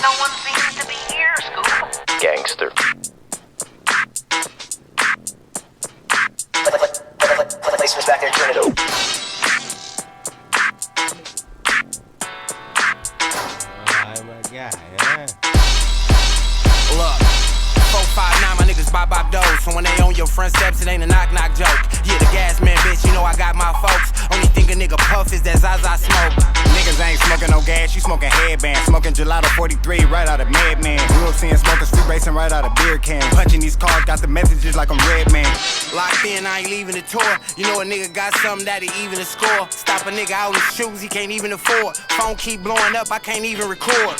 No one seems to be here, Scoop. Gangster. Placements back there, turn it over. Oh my God, yeah. Look, 459, my niggas bop doors. So when they on your front steps, it ain't a knock joke. Yeah, the gas man, bitch, you know I got my folks. Only thing a nigga puff is that Zaza smoke. Niggas ain't smoking no gas, you smoking headband. Smoking gelato 43 right out of Madman. Grew up seeing smokers street racing right out of beer can. Punching these cars, got the messages like I'm Redman. Locked in, I ain't leaving the tour. You know a nigga got something that'll even the score. Stop a nigga out in his shoes, he can't even afford. Phone keep blowing up, I can't even record.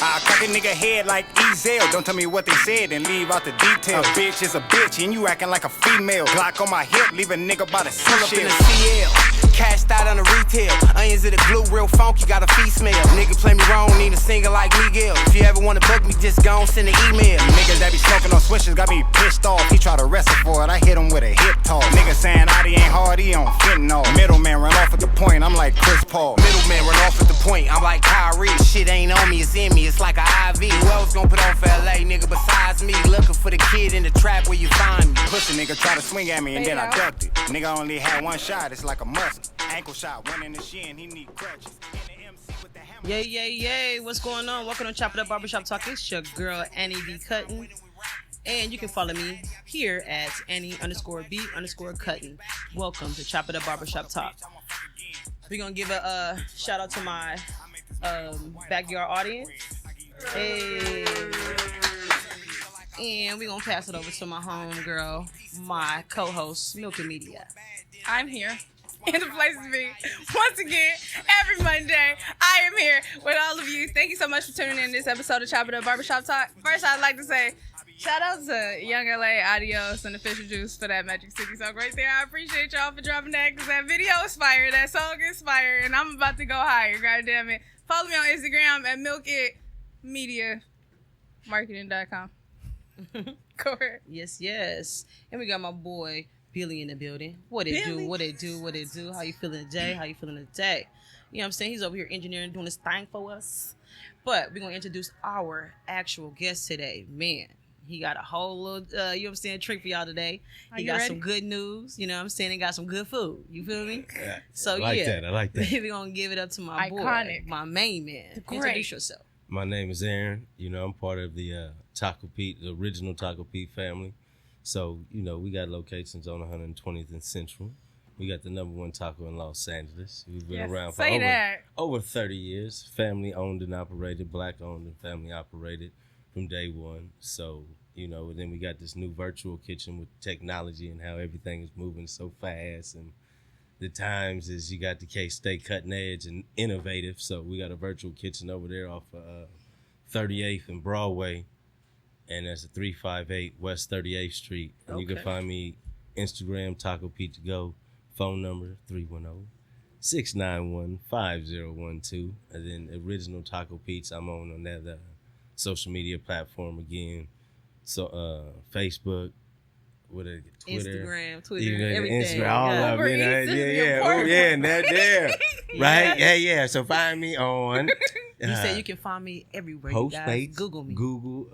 I cock a nigga head like Ezel. Don't tell me what they said and leave out the details. A bitch is a bitch and you acting like a female. Glock on my hip, leave a nigga by the Pull up in the seashell. CL, cashed out on the retail. Onions in the glue, real funky, got a feet smell. Nigga play me wrong, need a singer like Miguel. If you ever wanna book me, just go on, send an email. Niggas that be smoking on switches got me pissed off. He try to wrestle for it, I hit him with a hip toss. Nigga saying Adi ain't hard, he on fentanyl. Middleman run off at the point, I'm like Chris Paul. Middleman run off at the point, I'm like Kyrie. Shit ain't on me, it's in me, it's like an IV. Who else gon' put on for LA, nigga, besides me? Looking for the kid in the trap where you find me. Pussy nigga try to swing at me and then I ducked it. Nigga only had one shot, it's like a muscle. Ankle shot, one in the shin, he need crutches. Yay. What's going on? Welcome to Chop It Up Barbershop Talk. It's your girl, Annie B. Cuttin. And you can follow me here at Annie_B_Cuttin. Welcome to Chop It Up Barbershop Talk. We're going to give a shout out to my backyard audience. Hey. And we're going to pass it over to my homegirl, my co-host, Milky Media. I'm here in the place to be. Once again, every Monday, I am here with all of you. Thank you so much for tuning in this episode of Chop It Up Barbershop Talk. First, I'd like to say shout out to Young LA, Adios, and Official Juice for that Magic City song right there. I appreciate y'all for dropping that because that video is fire, that song is fire, and I'm about to go higher, God damn it. Follow me on Instagram at milkitmarketing.com. Go ahead. Yes. And we got my boy Billy in the building. What it do? How you feeling today? You know what I'm saying? He's over here engineering, doing his thing for us. But we're going to introduce our actual guest today. Man, he got a whole little, you know what I'm saying, treat for y'all today. He got some good news, you know what I'm saying? He got some good food. You feel me? Yeah, so, I like that. We're going to give it up to my boy, my main man. Introduce yourself. My name is Aaron. You know, I'm part of the Taco Pete, the original Taco Pete family. So, you know, we got locations on 120th and Central. We got the #1 taco in Los Angeles. We've been around for over 30 years. Family owned and operated, black owned and family operated from day one. So, you know, and then we got this new virtual kitchen with technology and how everything is moving so fast. And the times is you got the case stay cutting edge and innovative. So we got a virtual kitchen over there off of 38th and Broadway. And that's at 358 West 38th Street. And you can find me Instagram, Taco Pete to Go, phone number 310-691-5012. And then original Taco Pete's, I'm on that social media platform again. So Facebook, Twitter, Instagram, everything. Instagram, all of it. And that there. Right? Yeah. So find me on. You say you can find me everywhere. Postmates, you guys. Google me. Google,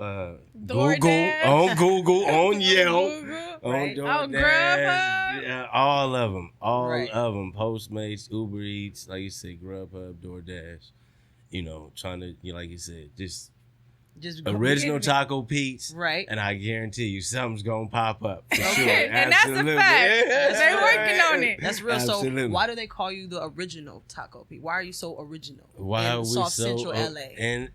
on Yelp, right. on DoorDash, all of them, of them. Postmates, Uber Eats, like you said, Grubhub, DoorDash. You know, trying to, like you said, just original Taco Pete's, right? And I guarantee you, something's gonna pop up for sure. And that's a fact. They're working on it. That's real. Absolutely. So, why do they call you the original Taco Pete? Why are you so original? Why are we South so Central LA? And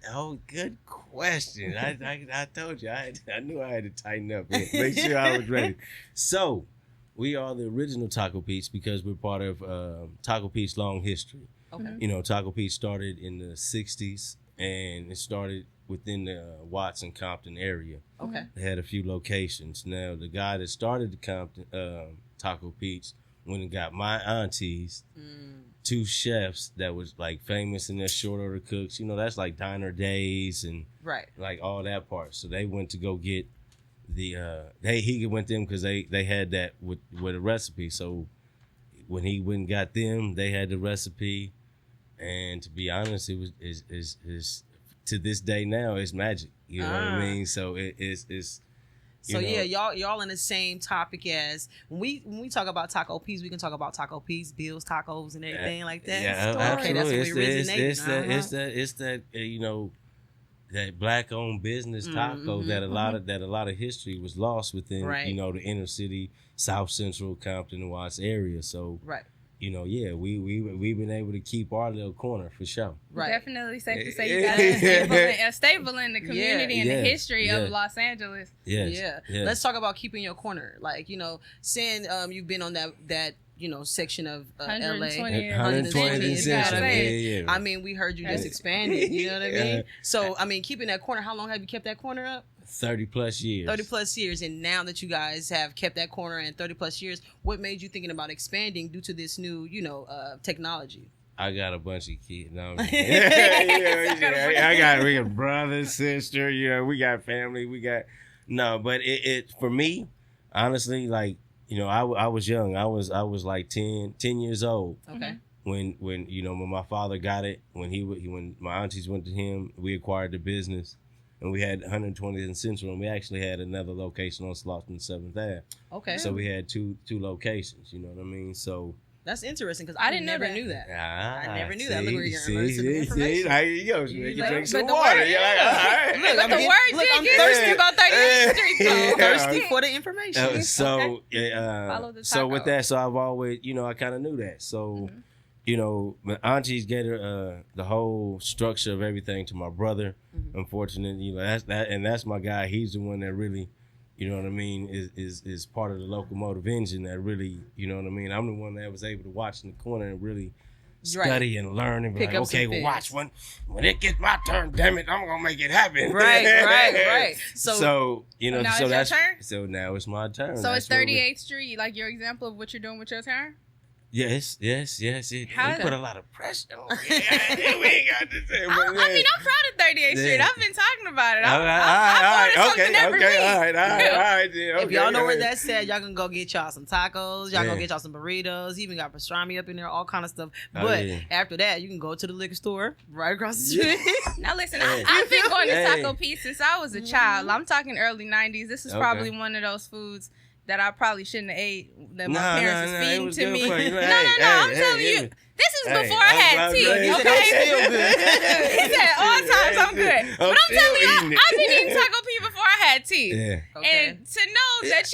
good question. I told you I knew I had to tighten up and make sure I was ready. So, we are the original Taco Pete's because we're part of Taco Pete's long history. Okay. You know, Taco Pete started in the 60s and it started within the Watts and Compton area. Okay. They had a few locations. Now, the guy that started the Compton Taco Pete's went and got my aunties, 2 chefs that was like famous in their short order cooks. You know, that's like Diner Days and like all that part. So they went to go get the he went them because they had that with a recipe. So when he went and got them, they had the recipe. And to be honest, it was his to this day now, it's magic. You know what I mean? So it's So yeah, y'all in the same topic as when we talk about taco peas, we can talk about taco peas, Bill's tacos, and everything like that. Yeah, Okay, absolutely. that's where we originated. It's that that black owned business taco that a lot of history was lost within the inner city, South Central, Compton, Watts area. So we've been able to keep our little corner for sure. Right. Definitely safe to say you got a staple in the community and the history of Los Angeles. Yes. Let's talk about keeping your corner. Like, saying you've been on that section of LA. 120. I mean, we heard you just expanded. You know what I mean? So, I mean, keeping that corner, how long have you kept that corner up? 30 plus years. 30 plus years. And now that you guys have kept that corner in 30 plus years, what made you thinking about expanding due to this new, technology? I got a bunch of kids. No, I got we got brother, sister, we got family, but it for me, honestly, like, I was young. I was like 10 years old. Okay. When my father got it, when my aunties went to him, we acquired the business. And we had 120th and Central, and we actually had another location on Slaughter and 7th Ave. Okay. So we had two locations, you know what I mean? So that's interesting because I never knew that. I never knew that. Look where you're immersing See, information. there you go. So you can drink some the water. Word, You're like, all right. I'm thirsty about 38th Street, though. Thirsty for the information. So with that, so I've always, I kind of knew that. So, my aunties gave her the whole structure of everything to my brother. Unfortunately, that's my guy. He's the one that really, you know what I mean, is part of the locomotive engine that really, you know what I mean. I'm the one that was able to watch in the corner and really study and learn and be like, okay, well, watch when it gets my turn, damn it, I'm gonna make it happen. Right. now So it's your turn? So now it's my turn. So it's 38th Street, like your example of what you're doing with your turn? Yes. You put a lot of pressure on me. We ain't got to say. I'm proud of 38th Street. I've been talking about it. All right. If y'all know where that's at, y'all can go get y'all some tacos. Y'all go get y'all some burritos. Even got pastrami up in there, all kind of stuff. But after that, you can go to the liquor store right across the street. Now listen, I've been going to Taco Pete since I was a child. I'm talking early 90s. This is probably one of those foods that I probably shouldn't have ate, that my parents was feeding to me. I'm telling you. This is before I had teeth, okay? He said, all times I'm good. But I'm telling you, I've been eating Taco Pete before I had teeth. Okay. And to know that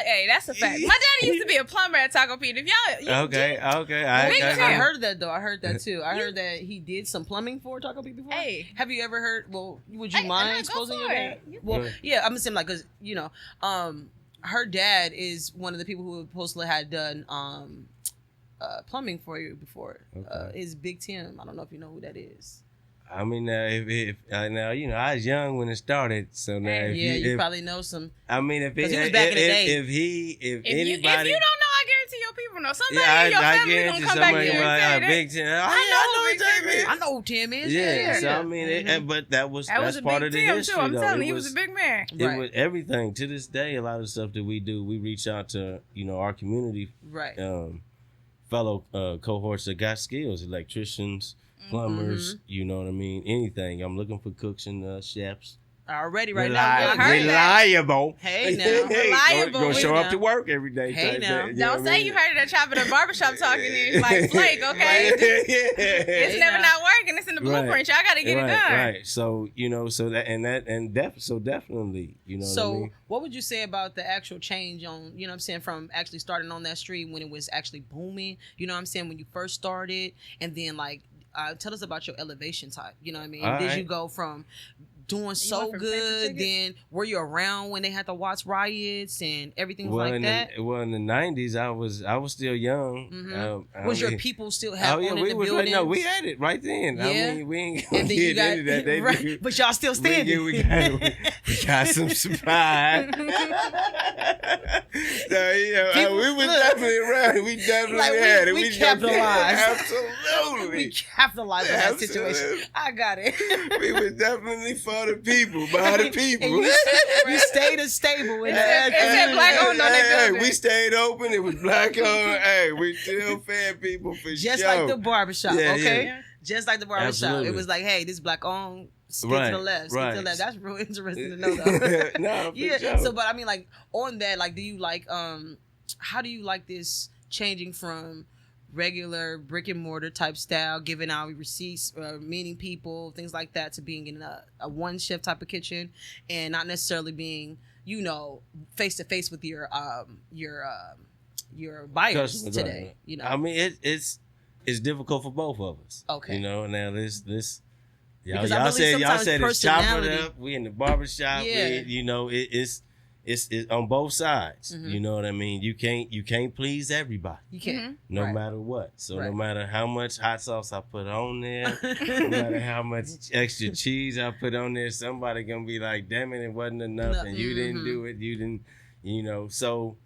hey, that's a fact. My daddy used to be a plumber at Taco Pete. If y'all... I heard that, though. I heard that, too. I heard that he did some plumbing for Taco Pete before. Hey. Have you ever heard, would you mind exposing your dad? Well, yeah, I'm saying, like, because, her dad is one of the people who supposedly had done plumbing for you before. Is Big Tim. I don't know if you know who that is. I mean, if I was young when it started, so now you probably know some. I mean, if he was back in the day. If anybody, if you don't know, I guarantee your people know. Somebody in your family gonna come back here and say Big Tim. I know who Tim is. Yeah. So I mean, but that's part of the history. Too. I'm telling you, he was a big man. It was everything. To this day, a lot of the stuff that we do, we reach out to our community, fellow cohorts that got skills, electricians, plumbers, you know what I mean? Anything. I'm looking for cooks and chefs. Already now. Reliable. Hey now. Reliable. Gonna show up to work every day. Hey now. Don't say you heard it at Chop It Up Barbershop talking in like Flake, okay? It's never not working. It's in the blueprint. Y'all gotta get it done. Right. So, definitely, So what I mean? What would you say about the actual change on, from actually starting on that street when it was actually booming, when you first started, and then like tell us about your elevation type, you know what I mean? Did you go from doing so good, then were you around when they had to watch riots and everything like that? In the 90s, I was still young. Was your people still have in the buildings? No, we had it right then. Yeah. I mean, we ain't gonna get into that. Right. But y'all still standing. We got some supply. So, we was definitely around. We definitely had it. We capitalized. Absolutely. We capitalized on that situation. I got it. We was definitely for the people, by the people. You stayed stable. It said black owned on that building. We stayed open. It was black owned. Hey, we still fed people for just sure. like the barbershop, okay? Yeah. Just like the barbershop. Absolutely. It was like, hey, this black owned. stick to the left, stick to the left. That's real interesting to know, though. No, yeah. sure. So, but I mean, like on that, like, do you like how do you like this changing from regular brick and mortar type style, giving out receipts, meeting people, things like that, to being in a one shift type of kitchen, and not necessarily being, you know, face to face with your buyers Customers, today. right. You know, I mean, it's difficult for both of us. Okay. You know, now this y'all Because I believe said sometimes it's chop it personality- up. We in the barbershop. Yeah. You know, it's on both sides. Mhm. You know what I mean? You can't please everybody. you can't. No Right. matter what. So no Right. matter how much hot sauce I put on there, no matter how much extra cheese I put on there, somebody gonna be like, damn it wasn't enough, No, and you didn't do it. You didn't, you know. So,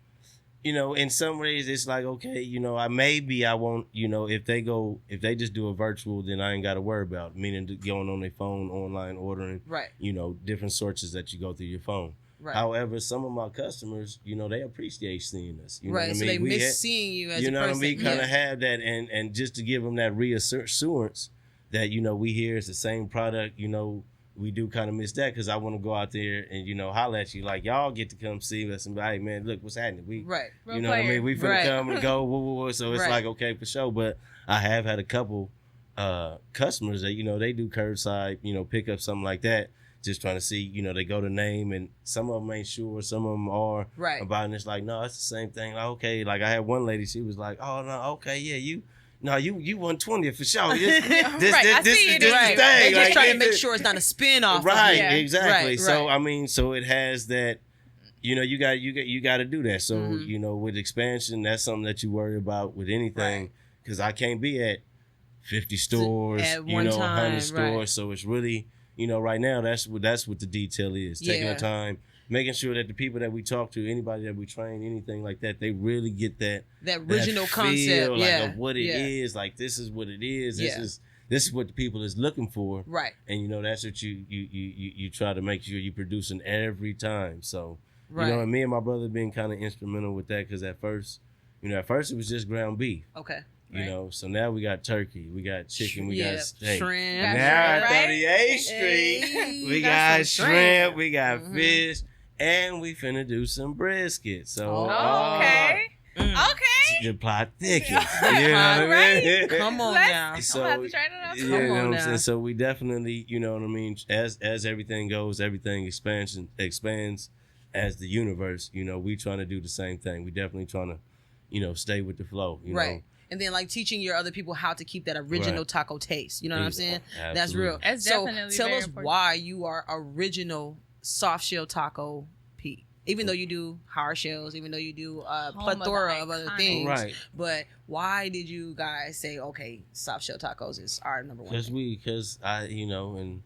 you know, in some ways it's like, okay, you know, I won't, you know, if they just do a virtual, then I ain't got to worry about it, meaning going on their phone, online ordering, Right. you know, different sources that you go through your phone. Right. However, some of my customers, you know, they appreciate seeing us. You know Right. what I So mean? they We miss had- seeing you as you a know person. what I mean? Kind Yeah. of have that, and just to give them that reassurance that, you know, we here is the same product. You know, we do kind of miss that because I want to go out there and, you know, holler at you, like, y'all get to come see us and be, hey man, look what's happening. We Right. you know what I mean? We finna Right. come and go. Woo, woo, woo. So it's Right. like, okay, for sure. But I have had a couple customers that, you know, they do curbside, you know, pick up something like that. Just trying to see, you know, they go to name, and some of them ain't sure, some of them are Right. about it. And it's like, no, it's the same thing. Like, okay, like I had one lady, she was like, oh no, okay, yeah, you 120 for sure. This Right, I see it. this Right. thing. They just Like, trying to this- make sure it's not a spin off. Right, Yeah. exactly. Right, So right. I mean, so it has that. You know, you got to do that. So Mhm. you know, with expansion, that's something that you worry about with anything, Right. because I can't be at 50 stores, At you one know, time, 100 stores. right. So it's really, you know, right now that's what the detail is. Taking Yeah. the time, making sure that the people that we talk to, anybody that we train, anything like that, they really get that Original that concept. feel, like, Yeah. of what it Yeah. is. Like, this is what it is. Yeah. This is what the people is looking for. Right. And you know, that's what you try to make sure you producing every time. So Right. you know, and me and my brother being kind of instrumental with that, because at first it was just ground beef. Okay. You Right. know, so now we got turkey, we got chicken, we Yeah, got steak. shrimp. Got Now shrimp, at right? 38th Street, Hey, we got got some shrimp, we got Mhm. fish, and we finna do some brisket. So Oh, Okay. Mm. Okay. the plot thickens. You know what I Right. mean? Come on Let's- now. I'm So, gonna have to try that out. Yeah, Come you on know what I'm now. saying? So we definitely, you know what I mean, as everything goes, everything expands as the universe, you know, we trying to do the same thing. We definitely trying to, you know, stay with the flow, you Right. know. And then like teaching your other people how to keep that original Right. taco taste. You know what I'm saying? That's Absolutely. real. That's so definitely tell very us important. why you are original soft shell taco Pete. Even though you do hard shells, even though you do a Home of the plethora of other iconic. things. Right. But why did you guys say, okay, soft shell tacos is our number one? Because I, you know, and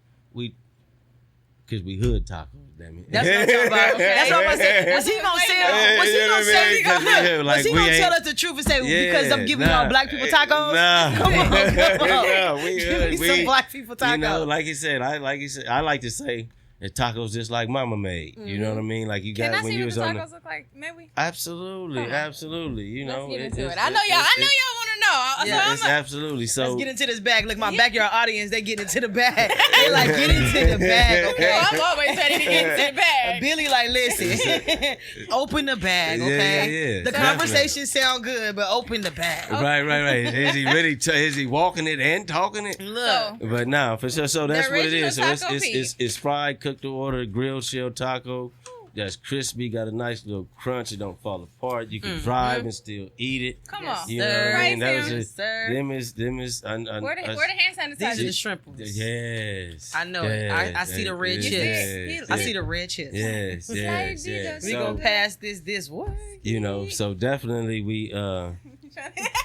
because we hood tacos, damn it. That's what I'm talking about. Okay. That's what I'm saying. Was he gonna say? Was he You know gonna what I say? mean? 'Cause we hood, like, Was he we gonna tell ain't- us the truth and say because I'm giving y'all black people tacos? Nah. Come on, come on. No, we Give hood. me some black people tacos. You know, like you said, I like to say that tacos just like mama made. You know what I mean? Like you Can got I when see you what was the on tacos look like? Maybe. Absolutely, Come on. absolutely. You know, Let's get into it's- it. I know y'all want to know. Yeah, So It's I'm absolutely so. Let's get into this bag. Look, my backyard audience, they get into the bag. They like, get into the bag, okay? I'm always ready to get into the bag. Billy like, listen, open the bag, okay? Yeah, The conversation sound good, but open the bag. Right. Is he really? Is he walking it and talking it? Look, But nah, for sure. So that's what it original is. So Taco it's fried, cooked to order, grilled shell taco. That's crispy, got a nice little crunch. It don't fall apart. You can drive and still eat it. Come Yes, on. You know what I Right, mean? That was Sam? it. Sir. Them is. Where the hand these are sanitizer? the shrimp ones. Yes. I know it. I Yes, see the red yes, chips. yes, I yes. see the red chips. Yes, yes, Slide yes. We So- gonna pass this what? You know, so definitely we,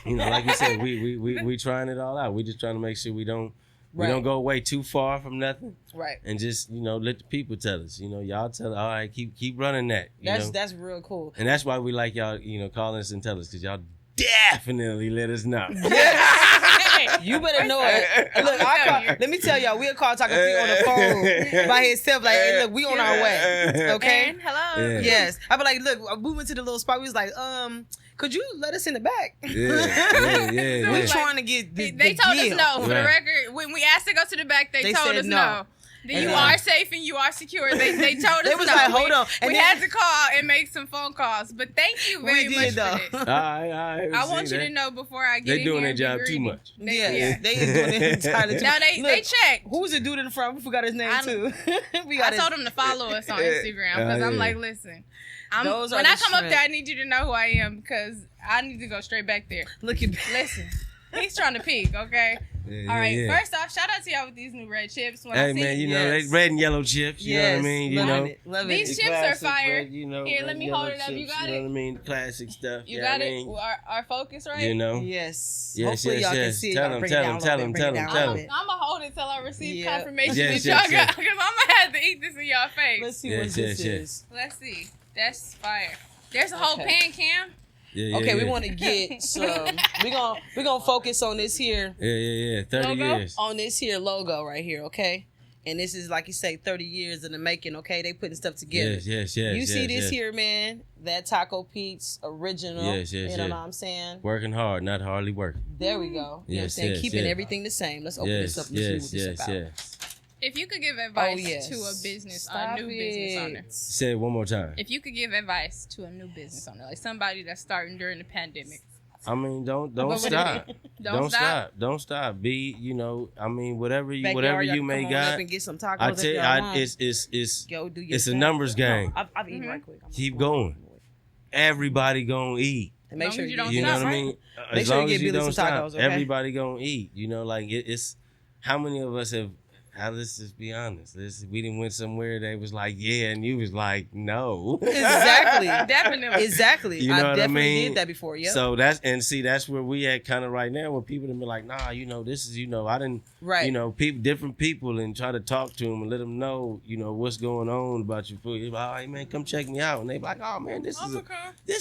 you know, like you said, we trying it all out. We just trying to make sure we don't Right. go way too far from nothing, Right. and just, you know, let the people tell us. You know, y'all tell, all right, keep running that. You know? That's real cool. And that's why we like y'all, you know, calling us and tell us, because y'all definitely let us know. You better know it. Look, let me tell y'all, we'll call Taco Pete on the phone by himself. Like, hey, look, we on our way. Okay. And hello. Yeah. Yes. I be like, look, we went to the little spot. We was like, could you let us in the back? Yeah. We're trying to get the They told us deal. no. For the Right. record, when we asked to go to the back, they told said us no. no. Then you are safe and you are secure. They told us. They was no. like, hold on. And we then- had to call and make some phone calls. But thank you very We much did, though. for this. I want you to know before I get They in doing here their and be job too greedy. much. Yeah, they is doing it entirely too No, much. they Look, check. who's the dude in the front? We forgot his name too. we I got told him to follow us on Instagram because I'm yeah. like, listen, Those are when the I come up shrimp. there, I need you to know who I am because I need to go straight back there. Look at Listen, he's trying to peek, okay? Yeah, All right, yeah. first off, shout out to y'all with these new red chips. When I Hey see man, you know Yes. they red and yellow chips. You know what I mean? You loving know. it, loving These it. chips are Classic fire. red, you know, Here, red let me yellow hold it up. You chips, got You know it? what I mean? Classic stuff. You know got what I it? mean? Our focus, right? You know. Yes. Yes, Hopefully yes, y'all can yes. see it. Tell Y'all them, bring it tell down them, a tell little them, bit, tell bring it them, down a tell little them. bit. I'm going to hold it till I receive Yeah. confirmation Yes, that y'all yes, got yes. because I'm going to have to eat this in y'all face. Let's see Yes, what this yes, yes. is. Let's see. That's fire. There's a whole Okay. pan cam. Yeah, Okay, we yeah. want to get some. We're gonna focus on this here, Yeah. 30 Logo? years. on this here logo right here. Okay, and this is like you say, 30 years in the making. Okay, they putting stuff together. Yes. You see yes, this yes. here, man? That Taco Pete's original. Yes, You know yes. what I'm saying? Working hard, not hardly working. There we go. You know what I'm Yes, saying? yes, Keeping yes. everything the same. Let's open this up and see what this is about. If you could give advice yes. to a business, Stop a new business owner. it. Say it one more time. If you could give advice to a new business owner, like somebody that's starting during the pandemic. I mean, don't What would it stop. be? Don't stop. Be, you know, I mean, whatever Backyard, y'all you may come on up got. and get some tacos I if tell you, y'all want. it's Go do your it's a thing. numbers game. No, I've eaten right quick. I'm Keep gonna- going. Everybody gonna eat. And make Long sure as you you don't You get know stop, what I right? mean? Make As sure you long get as you Billy don't some stop, tacos, okay? everybody gonna eat. You know, like it's how many of us have. Let's just be honest. We didn't went somewhere they was like, yeah, and you was like, no. Exactly. Definitely. Exactly. You know I what I definitely mean? did that before. Yep. So that's where we at kind of right now, where people have been like, nah, you know, this is, you know, I didn't, Right. you know, different people, and try to talk to them and let them know, you know, what's going on about your food. You're like, all right, man, come check me out, and they be like, oh man, this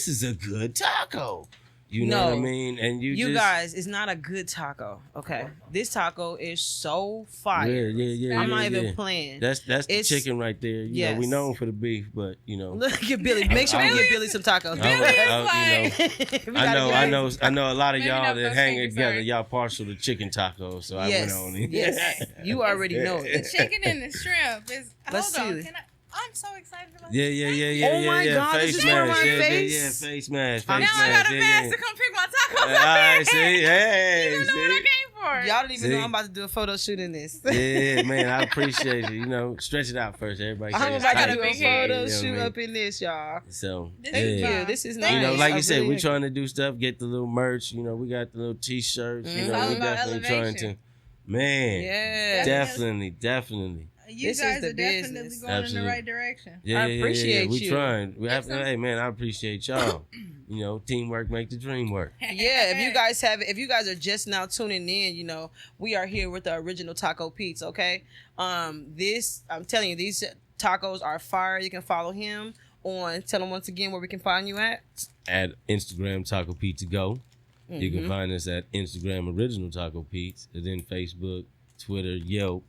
is a good taco. You know what I No. mean? And you just, guys, it's not a good taco. Okay. This taco is so fire. yeah. I'm not yeah. even playing. That's the It's- chicken right there. You know, we Yes. known for the beef, but you know. Look at Billy. Make sure you get Billy some tacos. I Billy is you know, We gotta get him. I know a lot of Maybe y'all not that those hang fingers, together. sorry. Y'all partial to chicken tacos, so I went on it. Yes. You already know The it. chicken and the shrimp is. Let's hold on. see it. I'm so excited about Yeah. Oh my God, Face this is for mask. my Yeah, face? face mask. Now Now Face I got mask. a Yeah, mask yeah. to come pick my tacos All up right, here. see, hey, You don't know what I came for. Y'all don't even know See? I'm about to do a photo shoot in this. Yeah, man, I appreciate you. You know, stretch it out first. Everybody say I'm it's about tight. to do a big head. photo You know shoot what I mean? up in this, y'all. So, This Thank is yeah. you. This is You nice. You know, like I you said, really we like it. trying to do stuff, get the little merch. You know, we got the little t-shirts. You Mhm. know, All we about definitely trying elevation. to, man, Yeah. definitely. You This is guys the are definitely business. going in the Absolutely. right direction. Yeah, I appreciate We you. trying. We have, Yes, sir. hey, man, I appreciate y'all. You know, teamwork make the dream work. Yeah, if you guys are just now tuning in, you know, we are here with the original Taco Pete's, okay? This, I'm telling you, these tacos are fire. You can follow him on, tell him once again where we can find you at. At Instagram Taco Pizza Go. You Mm-hmm. can find us at Instagram Original Taco Pizza, and then Facebook, Twitter, Yelp,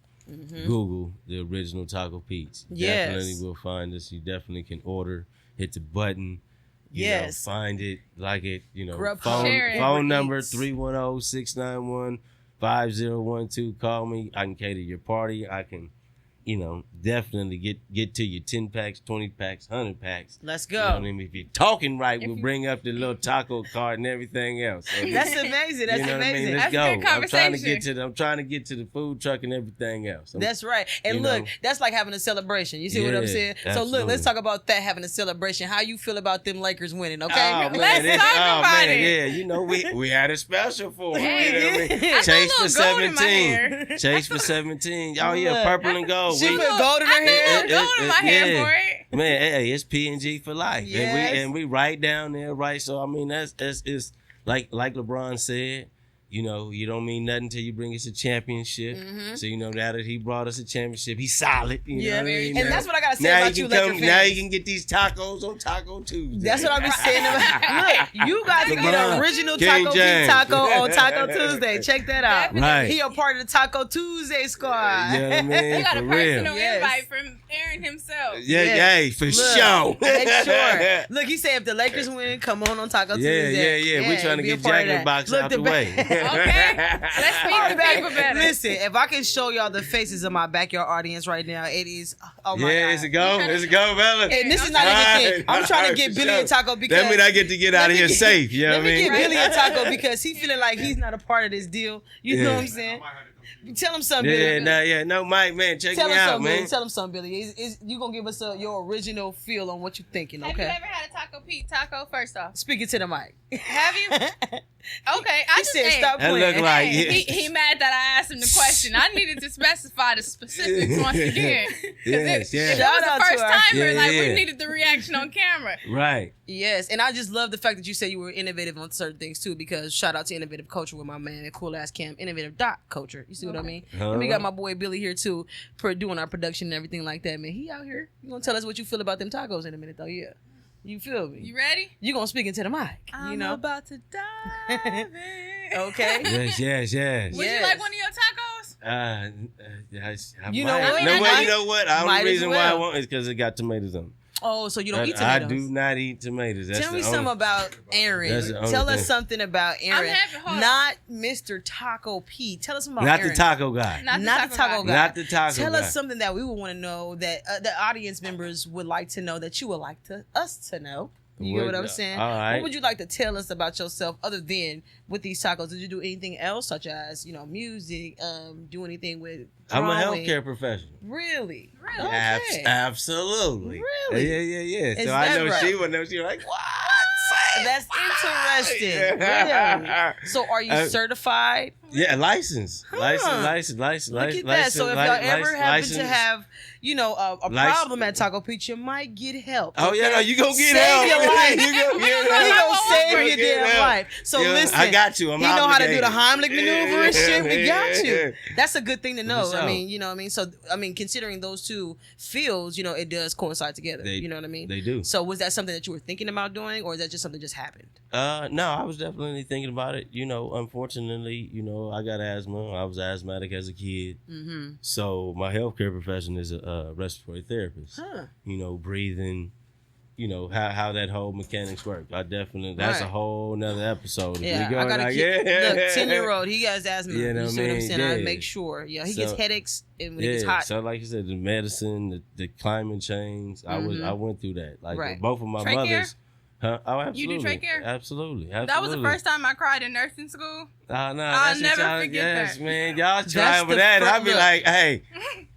Google the Original Taco Pizza. Mm-hmm. Yes. Definitely will find us. You definitely can order, hit the button. You Yes. know, find it, like it, you know. Grub phone Share it. phone number Eats. 310-691-5012. Call me. I can cater your party. I can, you know, definitely get to your 10 packs, 20 packs, 100 packs. Let's You know what I go. mean? If you're talking right, we'll bring up the little taco cart and everything else. So, That's amazing. That's you know what I mean? amazing. Let's That's a go. good I'm trying to get conversation. I'm trying to get to the food truck and everything else. That's right. And You look, know. that's like having a celebration. You see what I'm Yeah, saying? So look, absolutely. let's talk about that, having a celebration. How you feel about them Lakers winning, okay? Oh, man, Let's talk about it. Yeah, you know, we had a special for him. You know what I mean? I got a Chase for little gold in my 17. hair. Chase for 17. Oh, yeah, Look. purple and gold. She We- put gold in her I got a hair. little gold in my hair yeah. for it. Man, hey, it's P&G for life. Yes. And we right down there, right? So, I mean, that's it's like LeBron said, you know, you don't mean nothing till you bring us a championship. So, you know, now that he brought us a championship, he's solid. You know Yeah, what I mean? and that's what I gotta say now about you, can Laker come, fans. now you can get these tacos on Taco Tuesday. That's what I be saying. Look, you guys can get LeBron, original King Taco Pete James. Taco on Taco Tuesday. Check that out. Right. He a part of the Taco Tuesday squad. You know what I mean? We got a For personal real. Yes. invite from Aaron himself. Taco. Yeah, Yes. hey, for Look, sure. Make sure. Look, he said if the Lakers win, come on Taco Tuesday. Yeah. We're trying to be a get part of Jack in the that. Box Look, out the the ba- way. Okay, let's feed the people better. Listen, if I can show y'all the faces of my backyard audience right now, it is oh my Yeah, god. it's a go. It's a go, fella. And this is not even thing. I'm trying to get Billy and Taco because that mean I get to get out of here safe. You know let what I me mean? get Billy and Taco because he feeling like he's not a part of this deal. You know what I'm saying? Tell him something, Billy. No, Mike, man, check Tell me him out, something, man. Billy. Tell him something, Billy. You gonna give us your original feel on what you're thinking, Have okay? you ever had a Taco Pete taco? First off, Speaking to the mic. have you? Okay, I He just said, hey, "Stop That playing." look like he mad that I asked him the question. I needed to specify the specifics once again. Yes, If yes. it was Shout out the to first our- timer, Yeah, like we yeah. needed the reaction on camera. Right. Yes, and I just love the fact that you said you were innovative on certain things too. Because shout out to Innovative Culture with my man, cool ass Cam, Innovative Culture. You see what I mean? And we got my boy Billy here too, for doing our production and everything like that. Man, he out here. You gonna tell us what you feel about them tacos in a minute though? Yeah, you feel me? You ready? You gonna speak into the mic? You know? about to dive in. Okay. Yes. Would you like one of your tacos? Yes. You know what? You know what? The Might only as reason well. why I want is because it got tomatoes on it. Oh, so you don't eat I tomatoes? do not eat tomatoes. That's Tell me the something only- about Aaron. That's the only Tell us thing. something about Aaron. having hard- Not Mr. Taco Pete. Tell us about Not Aaron. the taco guy. Not Not the taco guy. Not the taco Tell guy. us something that we would want to know that the audience members would like to know that you would like us to know. You get what I'm saying? All right. What would you like to tell us about yourself other than with these tacos? Did you do anything else, such as music? Do anything with I'm a drawing? healthcare professional. Really? Really? Okay. Absolutely. Really? Yeah. Is So I that know right? she would know. She was like, what? That's interesting. Yeah. Really? So are you certified? Yeah, license. License. Look at that. So if y'all ever happen to have, a problem at Taco Pete, you might get help. Oh, yeah, okay? no, you gonna get Save help. your life. You gonna get He help. gonna save You your gonna get damn help. life. So Yeah, listen, I got you. I'm he know how to do the obligated. Heimlich maneuver and shit. We got you. Yeah. That's a good thing to know. For sure. I mean, you know what I mean? So, I mean, considering those two fields, it does coincide together. They- you know what I mean? they do. So was that something that you were thinking about doing, or is that just something that just happened? No, I was definitely thinking about it. Unfortunately, I got asthma. I was asthmatic as a kid. Mm-hmm. So my healthcare profession is a respiratory therapist. Huh. Breathing, how that whole mechanics work. That's a Right. whole nother episode. If Yeah, we go I gotta like, keep. yeah. Look, 10-year-old, he has asthma. You know You what see I what I'm mean? saying? I Yeah. make sure. Yeah, he So- gets headaches and when Yeah, it gets hot. so like you said, the medicine, the climate change, Mhm. I went through that. Like Right. both of my Trachea? mothers. Huh? Oh, You do absolutely. trachea? Absolutely. That was the first time I cried in nursing school. Oh, no, I'll that's never what y'all, forget yes, that. man. Y'all That's try over the that. fir- I'll be look. like, hey,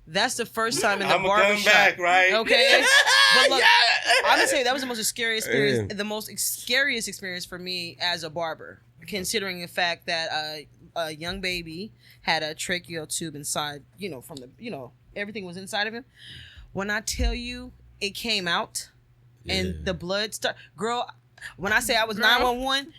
That's the first time in the I'm gonna come barbershop. back, right? Okay. But look, Yeah. I'm gonna say that was the most scary experience. Yeah. The most scariest experience for me as a barber, considering the fact that a young baby had a tracheal tube inside. From the everything was inside of him. When I tell you, it came out, and Yeah. the blood girl. When I say I was 911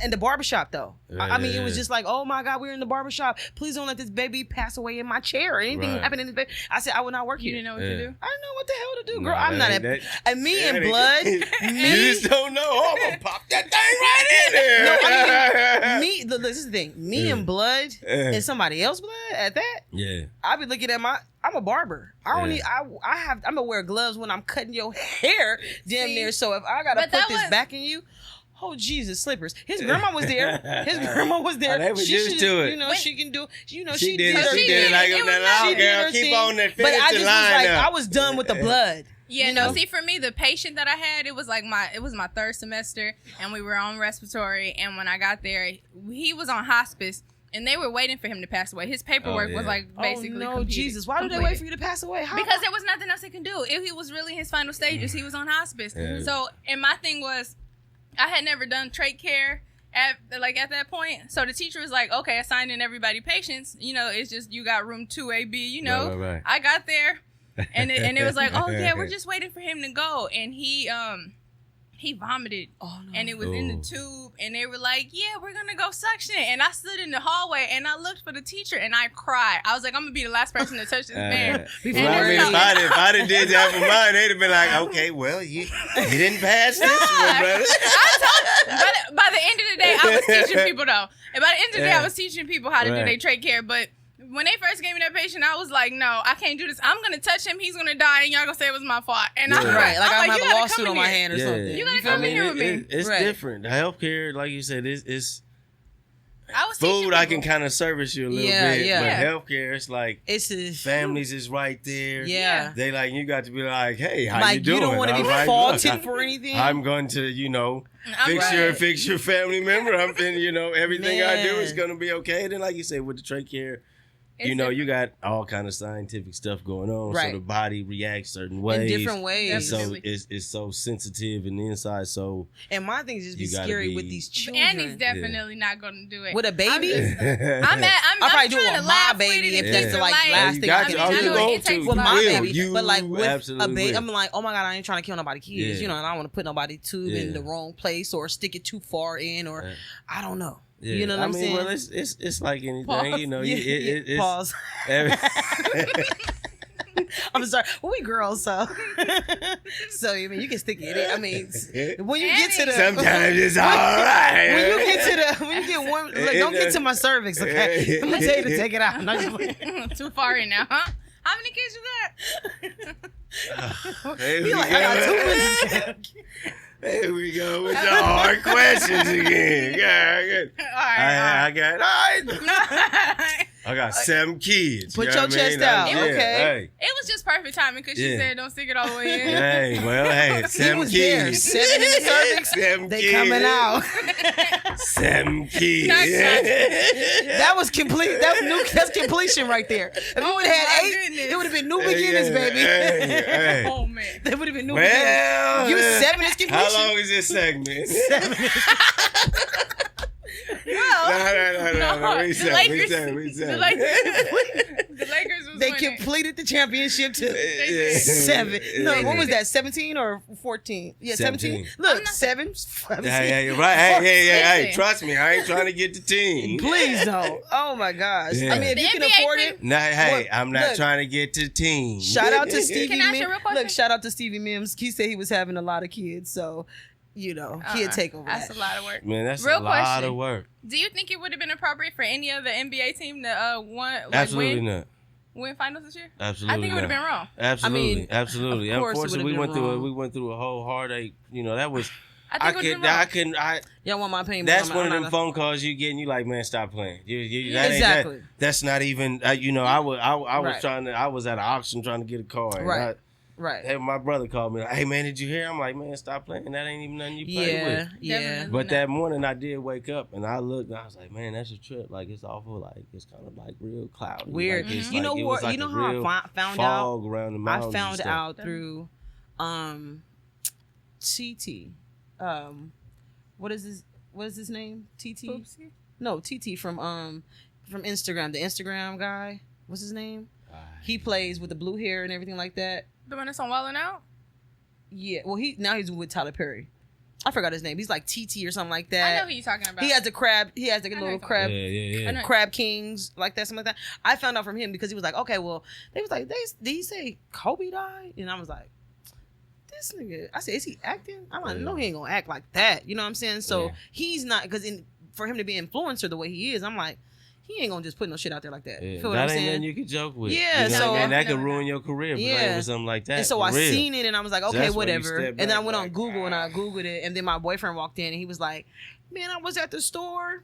in the barbershop though. I mean, it was Yeah. just like, oh my God, we're in the barbershop. Please don't let this baby pass away in my chair or anything Right. happen in this baby. I said, I will not work You here. didn't know what to Yeah. do? I don't know what the hell to do, girl. Nah, I'm not that at ain't and me and that blood. ain't- Me, You just don't know. Oh, I'm gonna pop that thing right in there. no, I mean, me. Look, this is the thing. Me Yeah. and blood Yeah. and somebody else blood at that. Yeah. I be looking at I'm a barber. I don't Yeah. need. I'm gonna wear gloves when I'm cutting your hair, damn See? near. So if I gotta But put that this was- back in you. Oh Jesus, slippers! His grandma was there. His grandma was there. Oh, they was She used should- to it. She can do. She She did her it. She thing. did it like It was that. nice. Oh, She did girl, her keep thing. on that. But Finish I the just line was like, up. I was done with the blood. Yeah, You know? no, see, for me, the patient that I had, it was my third semester, and we were on respiratory, and when I got there, he was on hospice, and they were waiting for him to pass away. His paperwork was yeah. basically oh no, completed- Jesus! Why do they completed. wait for you to pass away? How? Because there was nothing else he could do. He was really in his final stages. He was on hospice. Yeah. So, and my thing was, I had never done trach care at that point. So the teacher was like, okay, assigning everybody patients. It's just you got room 2AB. Right. I got there, and it was like, oh yeah, we're just waiting for him to go, and he vomited. Oh no! And it was in the tube, and they were like, "Yeah, we're gonna go suction." And I stood in the hallway, and I looked for the teacher, and I cried. I was like, "I'm gonna be the last person to touch this man." Before Well, I they mean, really- if I done did that for mine, they'd have been like, okay, well, you didn't pass this one, brother. By the end of the day, I was teaching people though. And by the end of the day, Yeah. I was teaching people how to do Right. their trach care. But when they first gave me that patient, I was like, no, I can't do this. I'm gonna touch him. He's gonna die, and y'all gonna say it was my fault. And I'm Right, like I'm I'm you have a gotta lawsuit come on in my here. hand or Yeah. something. You gotta feel come me? in here with me. It's Right. different. The healthcare, like you said, it's I was teaching food. I people. can kind of service you a little Yeah, bit, yeah. but healthcare, it's like It's a families is right there. Yeah. They like you got to be like, hey, how like you doing? don't want to be All right, faulted look, for anything. I'm going to, I'm fix your family member. I'm thinking, everything I do is Man. going to be okay. Then, like you said, with the trachea, It's you got all kind of scientific stuff going on, Right. so the body reacts certain ways. in different ways. And so Definitely. it's so sensitive in the inside. So And my thing is just be You gotta scary be- with these children. Annie's definitely not gonna do it. with a baby. I'm I'll probably do it trying with to my laugh with baby it if and that's keep the it like light. last you thing got I to. can Oh, do. I you know go it takes to. With a my lot. baby, You but like with a absolutely baby, will. I'm like, oh my god, I ain't trying to kill nobody's kids, Yeah. and I don't want to put nobody tube in Yeah. the wrong place or stick it too far in, or I don't know. Yeah. You know what I'm saying? Well, it's like anything. Pause. It's Pause. every- I'm sorry. Well, we girls, so so I mean, you can stick it in. I mean, when you get to the Sometimes it's all right. when you get to the when you get warm, look, don't get to my cervix, okay? I'm gonna tell you to take it out. No, just playing. Too far in now, huh? How many kids you got? Here we He like, I got go. 2 minutes. Here we go with the hard questions again. Yeah, I got. I got 7 kids. Put you your know what I chest mean? out, Yeah, okay. Hey. It was just perfect timing because she Yeah. said don't stick it all the way in. Hey, well, hey, He 7 was there. kids. 7 in the cervix. 7 They kids. coming out. 7 kids. That was complete. That's completion right there. If we would have my had 8, goodness. it would have been new beginnings, Yeah, baby. hey. Oh man. That would have been new beginnings. Well, You 7 is completion. how long is this segment? No. We The said, Lakers. we The said. Lakers was They winning. completed the championship to Yeah. 7. No, Yeah. what was that? 17 or 14? Yeah, 17. 17. Look, 7. Hey, right. Hey, Listen. trust me, I ain't trying to get the team. Please don't. Oh my gosh. Yeah. I mean, if The you can NBA afford team- it. Nah, hey, Look, I'm not look. trying to get to the team. Shout out to Stevie Can I ask you a Mims. real question? Look, shout out to Stevie Mims. He said he was having a lot of kids, so he'd take over That's that. a lot of work. Man, that's Real a lot question. of work. Do you think it would have been appropriate for any other NBA team to Absolutely not. win finals this year? Absolutely I think it would have not. been wrong. Absolutely, I mean, absolutely. of course it Unfortunately, would've been wrong. we went through a whole heartache. That was. I think it would have been wrong. Y'all want my opinion? That's but one of I'm them not phone calls you get, and you like, man, stop playing. Yeah, That ain't- exactly. that's not even. I was Right. trying to. I was at an auction trying to get a car. and Right. Right. Hey, my brother called me like, hey man, did you hear? I'm like, man, stop playing. That ain't even nothing you play Yeah. with. Yeah. Definitely. But that morning I did wake up and I looked and I was like, man, that's a trip. Like it's awful. Like it's kind of like real cloudy. Weird. Like, it's You know like, it what? was like You know a how I real found fog around the I mountains. and found stuff. out through TT. What is his name? TT? Oopsie. No, TT from Instagram. The Instagram guy. What's his name? He plays with the blue hair and everything like that. The one that's on Wildin' Out? Yeah. Well, he's with Tyler Perry. I forgot his name. He's like TT or something like I that. know who you're talking about. He has a crab. He has like a I know little you're crab. Yeah. I know. Crab Kings, like that, something like that. I found out from him because he was like, okay, well, they was like, did he say Kobe died? And I was like, this nigga. I said, is he acting? I'm like, no, he ain't gonna act like that. You know what I'm saying? So Yeah. he's not, because for him to be an influencer the way he is, I'm like, he ain't gonna just put no shit out there like that. Yeah. Feel what That I'm ain't saying? nothing you can joke with. Yeah, you know so- what I mean? that could No. ruin your career if Yeah. it was something like that. And so for I real. seen it and I was like, okay, That's where you whatever. step And then I back went on like, Google and I Googled it. And then my boyfriend walked in and he was like, man, I was at the store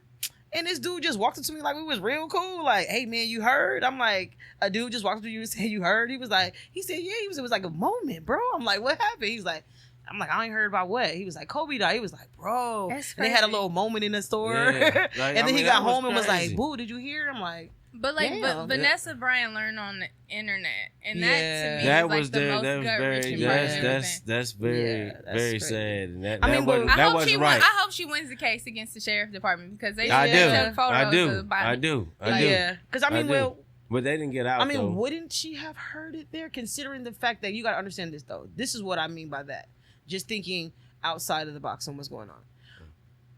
and this dude just walked up to me like we was real cool. Like, hey, man, you heard? I'm like, a dude just walked up to you and said, you heard? He said, yeah. It was like a moment, bro. I'm like, what happened? He's like, I ain't heard about what. He was like, Kobe died. He was like, bro. That's And they had a crazy. little moment in the store. Yeah. Like, and then I he mean, got that was home and was like, crazy. boo, did you hear? I'm like, But like, Damn. Vanessa Bryan learned on the internet, and Yeah. that to me That is like was the there. most That was gut very. wrenching part of everything. That's very Yeah, that's very crazy. sad. And that, I mean, that but- wasn't, I that hope wasn't right. I hope she wins the case against the sheriff department because they I they do. took photos I do. of body. I do. yeah. Because I mean, do. well, But they didn't get out. I mean, though. wouldn't she have heard it there? Considering the fact that you got to understand this, though. This is what I mean by that. Just thinking outside of the box on what's going on.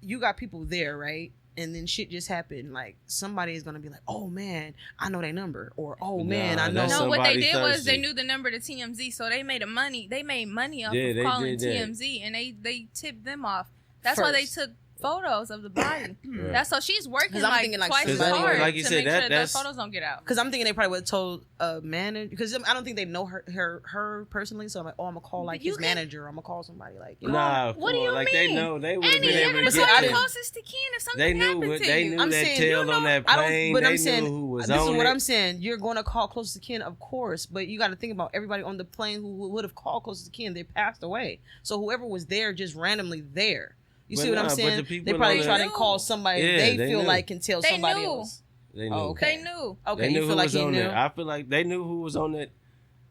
You got people there, right? And then shit just happened. Like somebody is gonna be like, "Oh man, I know their number," or "Oh man, I know." that's No, what they Somebody did was they thirsty. knew the number to TMZ, so they made money. They made money off Yeah, of they calling did that. TMZ, and they tipped them off. That's why they First. took photos of the body. That's so she's working 'Cause I'm like thinking, like, twice as somebody- hard like you to said, make sure that that's- those photos don't get out. Because I'm thinking they probably would have told a manager. Because I don't think they know her personally. So I'm like, oh, I'm gonna call like You his can- manager. Or I'm gonna call somebody like, you know. Nah, What do come you on, like mean? they know they would have Andy, been you're able gonna to But call get the I there. closest to kin if something They knew happened what to they you. knew I'm that saying, tail you know, on that I don't- plane. but They I'm saying, knew who was this is on what it. I'm saying. You're going to call close to kin, of course, but you got to think about everybody on the plane who would have called close to kin. They passed away, so whoever was there just randomly there. You But see what I'm nah, but saying? the They people probably on try the- to call somebody Yeah, they they feel knew. like can tell They somebody knew. else. They knew. Oh, okay. They knew. Okay, They you knew feel who like was he on knew. there. I feel like they knew who was on that.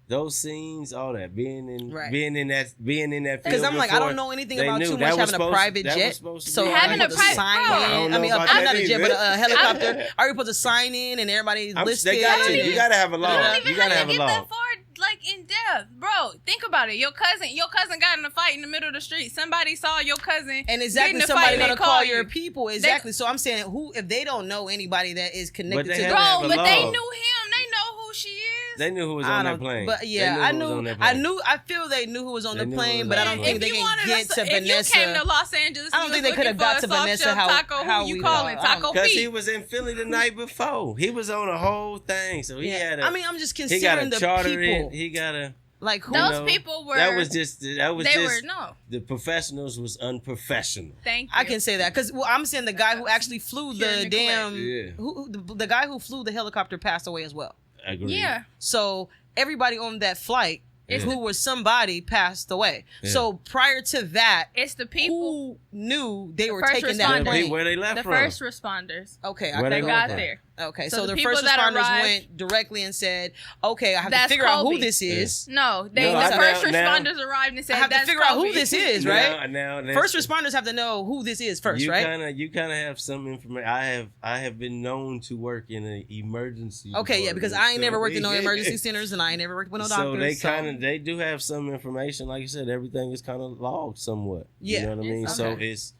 Those scenes, all that, being in Right. that Because field I'm like, I before, don't know anything they about knew too that much was having a supposed- private that was jet. supposed to So be I'm Having a supposed to private- sign bro. in. I don't I mean, know I'm about not that a jet, but either. a helicopter. Are you supposed to sign in and everybody's listed? They got to. and- You got to have a You law. don't even You got to have to a get law. that far, like in depth, bro. Think about it. Your cousin got in a fight in the middle of the street. Somebody saw your cousin, And get exactly in a somebody fight, gonna they call you. your people. Exactly. So I'm saying, who if they don't know anybody that is connected they to had the to have Bro, a but they law. knew him. They know who she is. They knew who was I on that don't- plane. But They yeah, knew I who was knew, on that I plane. knew, I feel they knew who was on They the knew plane, who but I was don't on think the they If you can wanted get us, to if Vanessa. you came to Los Angeles, I don't you think was they could have looking got for to a soft Vanessa shell how taco, how who you we calling? are. Taco Because Pete. he was in Philly the night before. He was on a whole thing, so he had a. I mean, I'm just he got considering a the charter people. in. He got a. Like who? Those know, people were. That was just. No. The professionals was unprofessional. Thank you. I can say that because I'm saying the guy who actually flew Pure the Nicolette. damn Yeah. the guy who flew the helicopter passed away as well. Agreed. Yeah. So everybody on that flight Yeah. who was somebody passed away. Yeah. So prior to that, It's the people. who knew they were first taking that responders. plane? Where they left The from. first responders. Okay, Where They They got from. there. okay. So So, the the people first that responders arrived- went directly and said, "Okay, I have to That's figure out Kobe. who this is. No, No, the I first know- now- responders arrived and said, I have to "That's figure out who Kobe." this is, right? Now, First responders have to know who this is first, you right? You kind of have some information. I have been known to work in an emergency. Okay, yeah, because I ain't never worked in no department. emergency centers and I ain't never worked with no doctors. So they do have some information. Like you said, everything is kind of logged somewhat. Yeah. You know what I mean? It's So okay. it's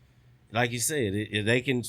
like you said, they can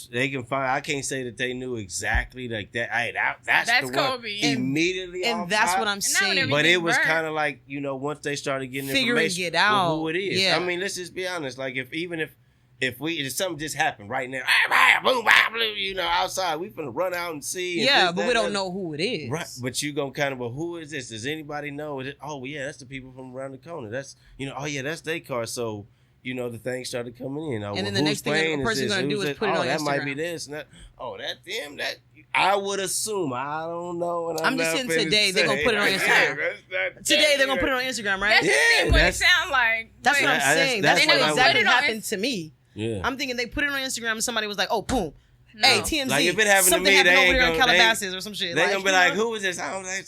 find. I can't say that they knew exactly like that. Hey, that's That's the one Kobe. immediately. and off that's top. what I'm now saying. whenever But it was burned. kind of like, once they started getting Figuring information it out. of who it is. Yeah. I mean, let's just be honest. Like if something just happened right now, ah, boom, bah, blue, outside, we finna run out and see. And Yeah, this, but that, we don't that. know who it is. Right, but you gonna kind of, well, who is this? Does anybody know? Oh yeah, that's the people from around the corner. That's oh yeah, that's their car. So the things started coming in. And then the next thing a person's gonna do is put it on that might be Instagram. this. And that. Oh, that them. That I would assume. I don't know. And I'm just saying today they're gonna put it on Instagram. Today they're gonna put it on Instagram, right? That's just Yeah, what it that's- sound like. That's Wait, what I'm saying. that's That's what what I would- exactly Put it on happened to me. Yeah. I'm thinking they put it on Instagram and somebody was like, "Oh, boom, No. hey TMZ." Like, if it happened to something me, happened they over ain't there in gonna- they- Calabasas or some shit. They're gonna be you like, know? who is this? I don't know.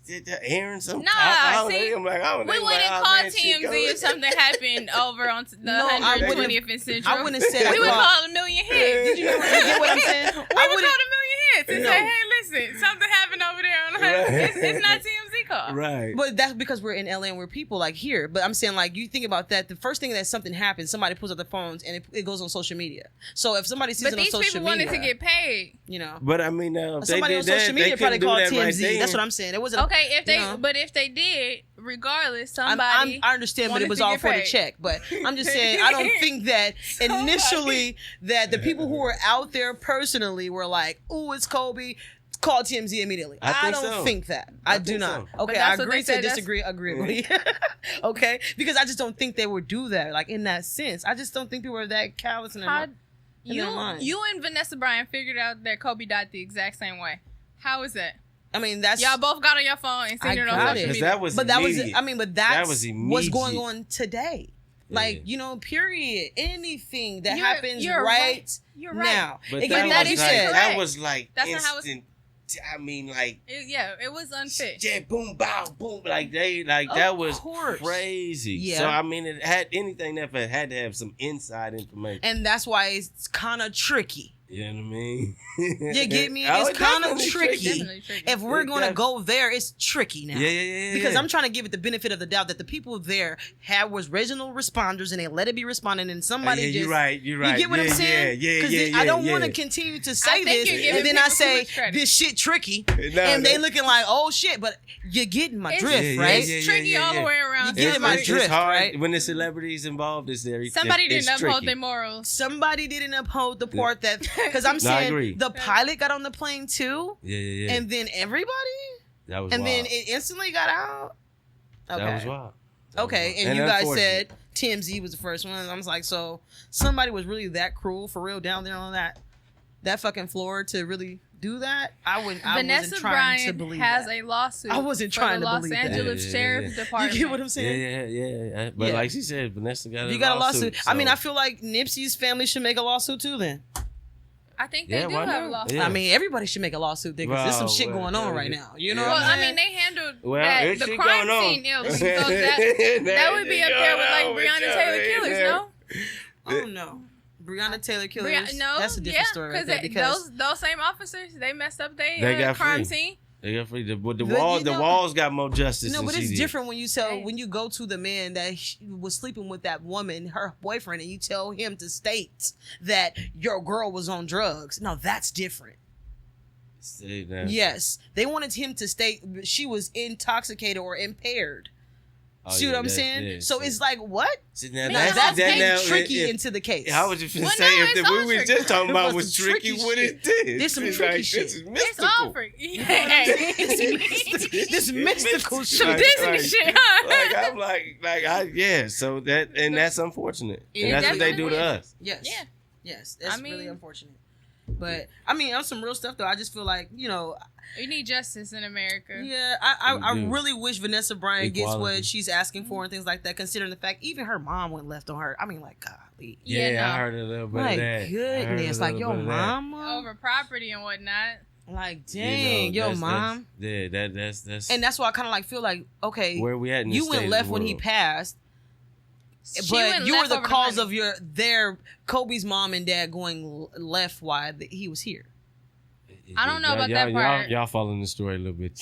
Did Aaron some? Nah, I don't see, know. I'm like, I don't we know. wouldn't Like, oh, call man, she TMZ goes- if something happened over on the No, I 120th and Central. I wouldn't have said we I would called- call a million hits. Did you get what I'm saying? We I would call wouldn't. a million hits and No. say, hey, listen, something happened over there on the Right. it's not TMZ call. Right. But that's because we're in LA and we're people like here. But I'm saying, like, you think about that. The first thing that something happens, somebody pulls out their phones and it goes on social media. So if somebody sees But it on these social people media, wanted to get paid. But I mean, now if somebody they on did social that, media they probably couldn't called do that TMZ. right then. That's what I'm saying. It wasn't Okay, know. but if they did, regardless, I somebody understand, but wanted it was to all get for the paid. check. But I'm just saying, I don't think that initially that the people who were out there personally were like, "Oh, it's Kobe." Call TMZ immediately. I think don't so. think that. I do think not. so. Okay, But I that's what agree they to said, that's- disagree agreeably. Okay, because I just don't think they would do that. Like in that sense, I just don't think people are that callous in their How, mind. In their mind. you and Vanessa Bryan figured out that Kobe died the exact same way. How is that? I mean, that's Y'all both got on your phone and seen I it on got social it. Because media. that was but that was. immediate. I mean, but That that's was what's going immediate. on today. Like period. Anything that You're- happens you're right, right. You're right. now. But Again, that like you is like, said, correct. that was like That's not how it's- instant. I mean, like It was unfit. yeah, boom, bow, boom. Like that was course. crazy. Yeah. So I mean, it had anything that had to have some inside information. and that's why it's kind of tricky. You know what I mean? You get me? Oh, It's kind of definitely tricky. Definitely tricky. If we're It going to def- go there, it's tricky now. Yeah. Because I'm trying to give it the benefit of the doubt that the people there was original responders and they let it be responding, and somebody yeah, just. you're right. You get what I'm saying? Yeah. I don't want to continue to say think this, you're giving and then I people too say much credit. this shit tricky, No, and they that- looking like, oh shit, but you're getting my It's- drift, Yeah, right? It's tricky all the way around. You get it, my It's drift, hard right? when the celebrities involved. Somebody it's didn't uphold tricky. their morals. Somebody didn't uphold the part that, because I'm No, I saying agree. the pilot got on the plane too, Yeah. and then everybody, that was and wild. then it instantly got out. Okay. That was wild. That was Okay, wild. and you guys unfortunate. said TMZ was the first one. I was like, so somebody was really that cruel for real down there on that fucking floor to really do that? I wasn't Vanessa trying to Bryant believe has that. a lawsuit. I wasn't for trying the to Los believe that. Angeles Yeah. Sheriff's Department. You get what I'm saying? Yeah. But Yeah. like she said, Vanessa got You got a lawsuit. So. I mean, I feel like Nipsey's family should make a lawsuit too. Then I think they Yeah, do why have a not? lawsuit. Yeah. I mean, everybody should make a lawsuit because there's some Well, shit well, going on yeah, right yeah. now. You know Yeah. what Well, I'm I saying? mean, they handled Well, that, there's the shit crime going on. scene ill. So that would be up there with like Breonna Taylor Killers, no? Oh no, Breonna Taylor Killers. No, That's a different story right there because those same officers, they messed up They their got crime free. scene. They got free. The But walls, you the know- walls got more justice. no, than but she it's did. different when you tell Hey. when you go to the man that was sleeping with that woman, her boyfriend, and you tell him to state that your girl was on drugs. No, that's different. See, now- Yes, they wanted him to state she was intoxicated or impaired. Oh, See yeah, what I'm that's- saying? yeah, so see. it's like what? See, now, Now, that's that's getting getting tricky if- into the case. I was just finna Well, say no, if it's the all we was tricky. just talking about It was was some tricky, tricky what shit. it did. There's some It's tricky like, shit. This is It's mystical. all freaky. Hey. this mystical Some shit. Some Disney Like- shit, huh? Like I'm like. So that's unfortunate, It and that's what they definitely do to is. us. Yes. Yeah. Yes. That's I mean- really unfortunate. But I mean, on some real stuff though, I just feel like, you know, We need justice in America. yeah, I We do. really wish Vanessa Bryant gets Equality. what she's asking for and things like that, considering the fact even her mom went left on her. I mean, like, golly. Yeah, no. I heard a little bit My of that. I heard a goodness. Like, little your bit of that. mama? Over property and whatnot. Like, You dang, know, your that's- mom. That's And that's why I kind of like feel like, okay, where we at in this you state went of left the when he world. passed, She but went you were left the over cause money. of their Kobe's mom and dad going left while he was here. I don't know about that part. Y'all following the story a little bit.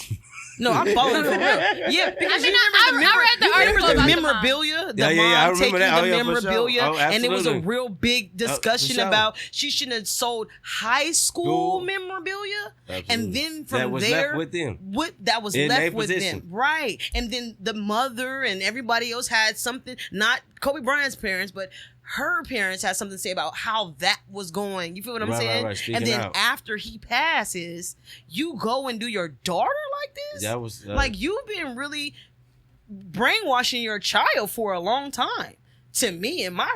No, I'm following for real. Yeah, because I mean, you remember I read the you remember article the about the mom. memorabilia, the Yeah, yeah, I mom remember taking that. Oh, the yeah, for sure. memorabilia, Oh, and it was a absolutely. real big discussion sure. about she shouldn't have sold high school School. memorabilia, and Absolutely. then from that was there, left with them. that was In their left with position. them, right? And then the mother and everybody else had something. Not Kobe Bryant's parents, but her parents had something to say about how that was going. You feel what I'm Right, saying? right, speaking and then out. after he passes, you go and do your daughter like this? That was Like, you've been really brainwashing your child for a long time. To me, in my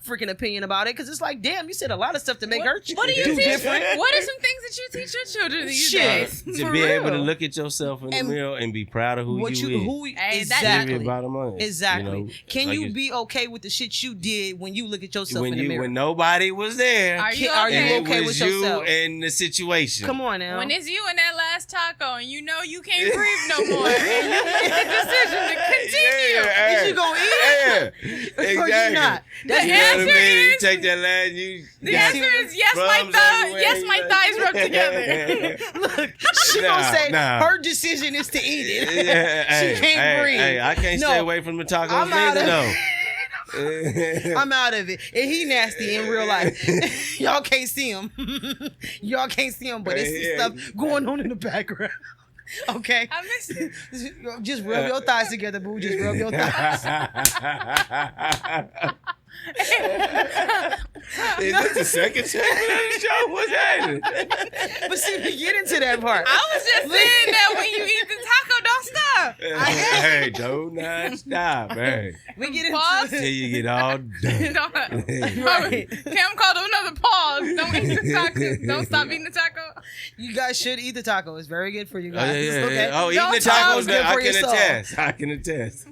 freaking opinion about it, because it's like, damn, you said a lot of stuff to make her What do you do teach? different. What are some things that you teach your children these Shit. days? to For be able to real. look at yourself in the And mirror and be proud of who What you you is. who Hey, that- exactly. Period, bottom line. Exactly. You know, Can like you it's- be okay with the shit you did when you look at yourself when in the mirror? when nobody was there? Are you Are you okay? and okay it with was you yourself? and the situation. Come on now. When it's you and that last taco and you know you can't breathe no more and you make the decision to continue. Is you gonna eat it? Yeah, Or you exactly. not? That's The You know what I answer mean? You is- take that last, you The got answer is yes, my crumbs everywhere. yes, my thighs rub together. Look, she Nah, gonna say nah. her decision is to eat it. Yeah, She can't breathe. Hey, I can't No, stay away from the tacos I'm out neither, of- though. I'm out of it. And he nasty in real life. Y'all can't see him. Y'all can't see him, but it's Yeah. some stuff going on in the background. Okay? I miss it. Just rub your thighs together, boo. Just rub your thighs. Is this the second segment of the show? What's happening? But see, we get into that part. I was just saying that when you eat the taco, don't stop. Hey, do not stop. Hey, We get Pause. till into you get all done. Don't, Right. Cam called another pause. Don't eat the taco. Don't stop eating the taco. You guys should eat the taco. It's very good for you Oh, guys. yeah, yeah, Okay? yeah. Oh, Don't eating the talk. tacos, Good I for can your soul. attest. I can attest.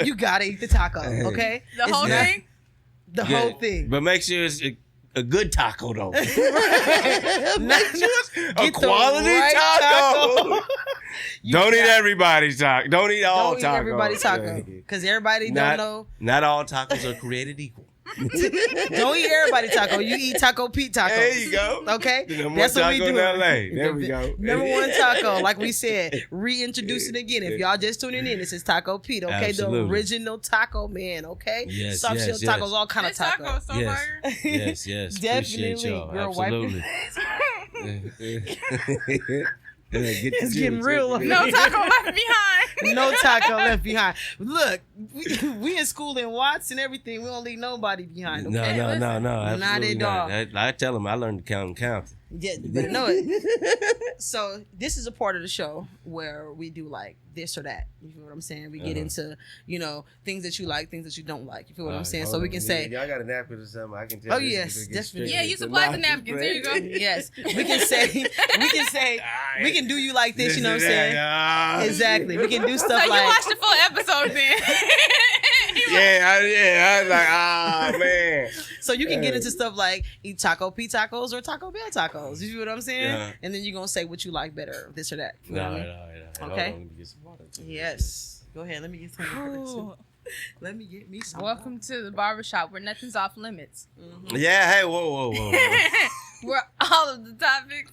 You gotta eat the taco, okay? The It's whole not- thing. The Yeah, whole thing. But make sure it's a good taco, though. Not- A Get the quality right taco. You Don't eat got- everybody's taco. Don't eat all Don't eat tacos. everybody's taco. Because everybody don't know. Not all tacos are created equal. Don't eat everybody taco. You eat Taco Pete tacos. There you go. Okay? The number That's one what we taco do. in LA. There we go. Number one taco, like we said, reintroduce it again. If y'all just tuning in, this is Taco Pete, okay? Absolutely. The original taco man, okay? Yes, Soft shell yes, yes. tacos, all kind of This taco tacos. is so Yes. fire. Yes. Appreciate Definitely, y'all. girl, wipe your Absolutely. It's getting real. No taco left behind. No taco left behind. Look, we in school in Watts and everything. We don't leave nobody behind. Okay? No. Not Absolutely at all. I tell them I learned to count and count. Yeah, you better know it. So this is a part of the show where we do like this or that. You feel what I'm saying? We get into, things that you like, things that you don't like. You feel what I'm saying? So we can say, y'all got a napkin or something. I can tell. Oh, this yes, is gonna get definitely. straight Yeah, you into supplied the life. napkins. There you go. yes, we can say, we can do you like this. You know what I'm saying? Exactly. We can do So stuff you like. watched the full episode then. I was like, man. So you can get into stuff like eat Taco Pete tacos or Taco Bell tacos. You see what I'm saying? Yeah. And then you're gonna say what you like better, this or that. You know No, what I no, mean? no. Okay. Hold on, let me get some water. Yes. Go ahead. Let me get some. Ooh. Let me get me some. Welcome to the barbershop where nothing's off limits. Yeah. Hey. Whoa. Where all of the topics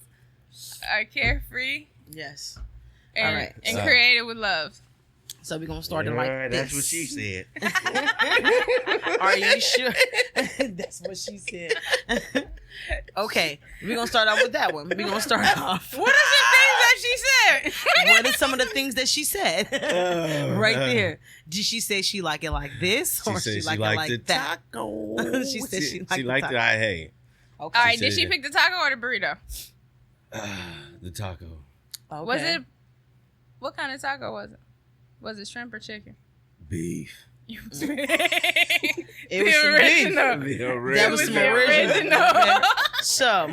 are carefree Yes. and, All right. and created with love. So we're gonna start it like this. That's what she said. Are you sure? That's what she said. Okay, we're gonna start off with that one. We're gonna start off. What are the things that she said? What are some of the things that she said? Right there. Did she say she like it like this, or She she said like she it like liked the that? taco. She said she liked she the liked taco. the hey. Okay. All right, did said she that. pick the taco or the burrito? The taco. Okay. Was it? What kind of taco was it? Was it shrimp or chicken? Beef. It was The some beef. original. The That was It some the original. original. Okay. So,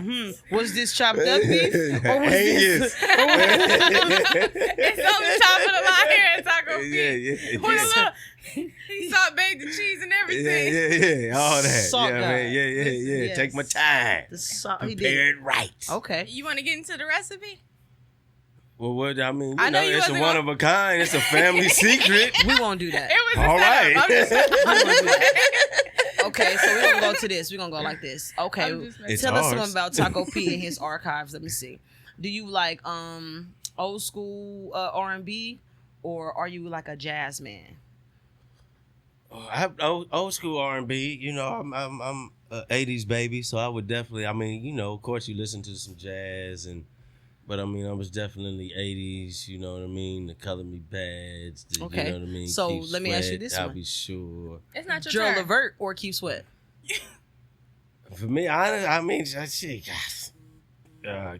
was this chopped up beef, or was this? It's on the top of the line here at Taco Pete. Yeah. With a little, he salt baked the cheese and everything. Yeah. All that. Salt yeah, guy. man. Yeah. Yes. Take my time. The salt, he Prepare did. it right. Okay. You want to get into the recipe? Well, what I mean, I know you it's a wasn't one gonna- of a kind. It's a family secret. We won't do that. It was a All setup. right. I'm just We won't do that. Okay, so we're gonna go to this. We're gonna go like this. Okay, I'm just messing. It's tell us ours. something about Taco Pete and his archives. Let me see. Do you like old school R&B, or are you like a jazz man? I have old school R&B. You know, I'm a 80s baby, so I would definitely. I mean, you know, of course, you listen to some jazz but I mean, I was definitely 80s. You know what I mean? The Color Me Bads. Okay. You know what I mean? So, Keith let me ask you Sweat, this I'll one. be sure. It's not your Gerald turn. Levert or Keith Sweat? For me, I mean, shit,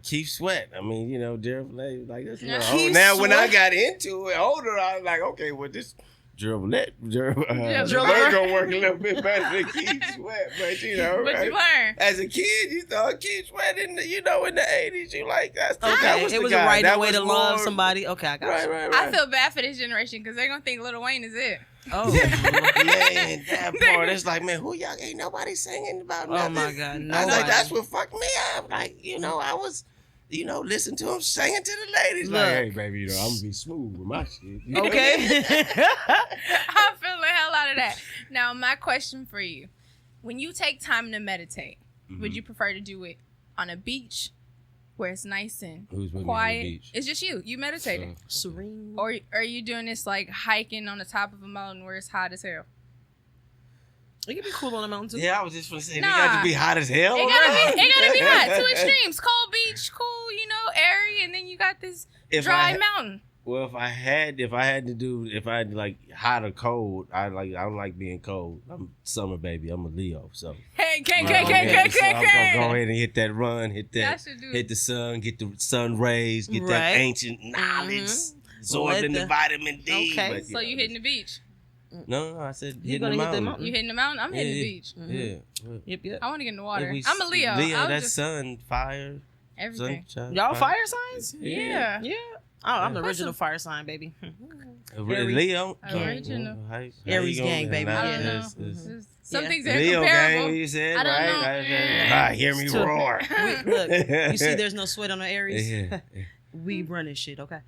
Keith Sweat. I mean, you know, Gerald like this. Yeah. Keith Now, when I Sweat? got into it older, I was like, okay, well, this Gerald Gerald Levert gonna work a little bit better than Keith Sweat, but you know, But right? you learn. As a kid, you thought Keith Sweat in the 80s, you like that. Okay, That was it the was guy. a right That way to was love more- somebody. Okay, I got you. Right. I feel bad for this generation because they're going to think Lil Wayne is it. Oh, Man, that part, it's like, man, who y'all ain't nobody singing about oh nothing. my God, I was nobody. like, that's what fucked me up. Like, you know, I was, listen to him singing to the ladies. Look. Like, hey, baby, I'm gonna be smooth with my shit. You know? Okay. I feel the hell out of that. Now, my question for you. When you take time to meditate, would you prefer to do it on a beach where it's nice and Who's with me on the quiet? beach? It's just you meditating. Serene. Or are you doing this like hiking on the top of a mountain where it's hot as hell? It can be cool on the mountain too. Yeah, I was just gonna say, Nah. they got to be hot as hell. It gotta be hot. Two extremes. Cold beach, cool, airy, and then you got this If dry I- mountain. Well, if I had like hot or cold, I don't like being cold. I'm summer baby. I'm a Leo, so. Hey, So I'm gonna go ahead and hit that run, hit Y'all should do hit the sun, get the sun rays, get Right. that ancient knowledge, absorbing the vitamin D. Okay. But, So you hitting the beach. No, I said You hitting gonna the hit the mountain. mountain. You hitting the mountain? I'm hitting the Yeah, beach. Yeah. Yep. I want to get in the water. If we- I'm a Leo. Leo, I was that's just sun, fire, everything. sunshine. Y'all fire signs? Yeah. Yeah. Oh, I'm the Put original some- fire sign, baby. Leo. Original. Aries gang, baby. I Yeah. don't know. It's- Some Yeah. things are Leo comparable. gang, you said, I don't right? know. Hear me It's too- roar. Look, you see, there's no sweat on the Aries. Yeah. we running shit. Okay.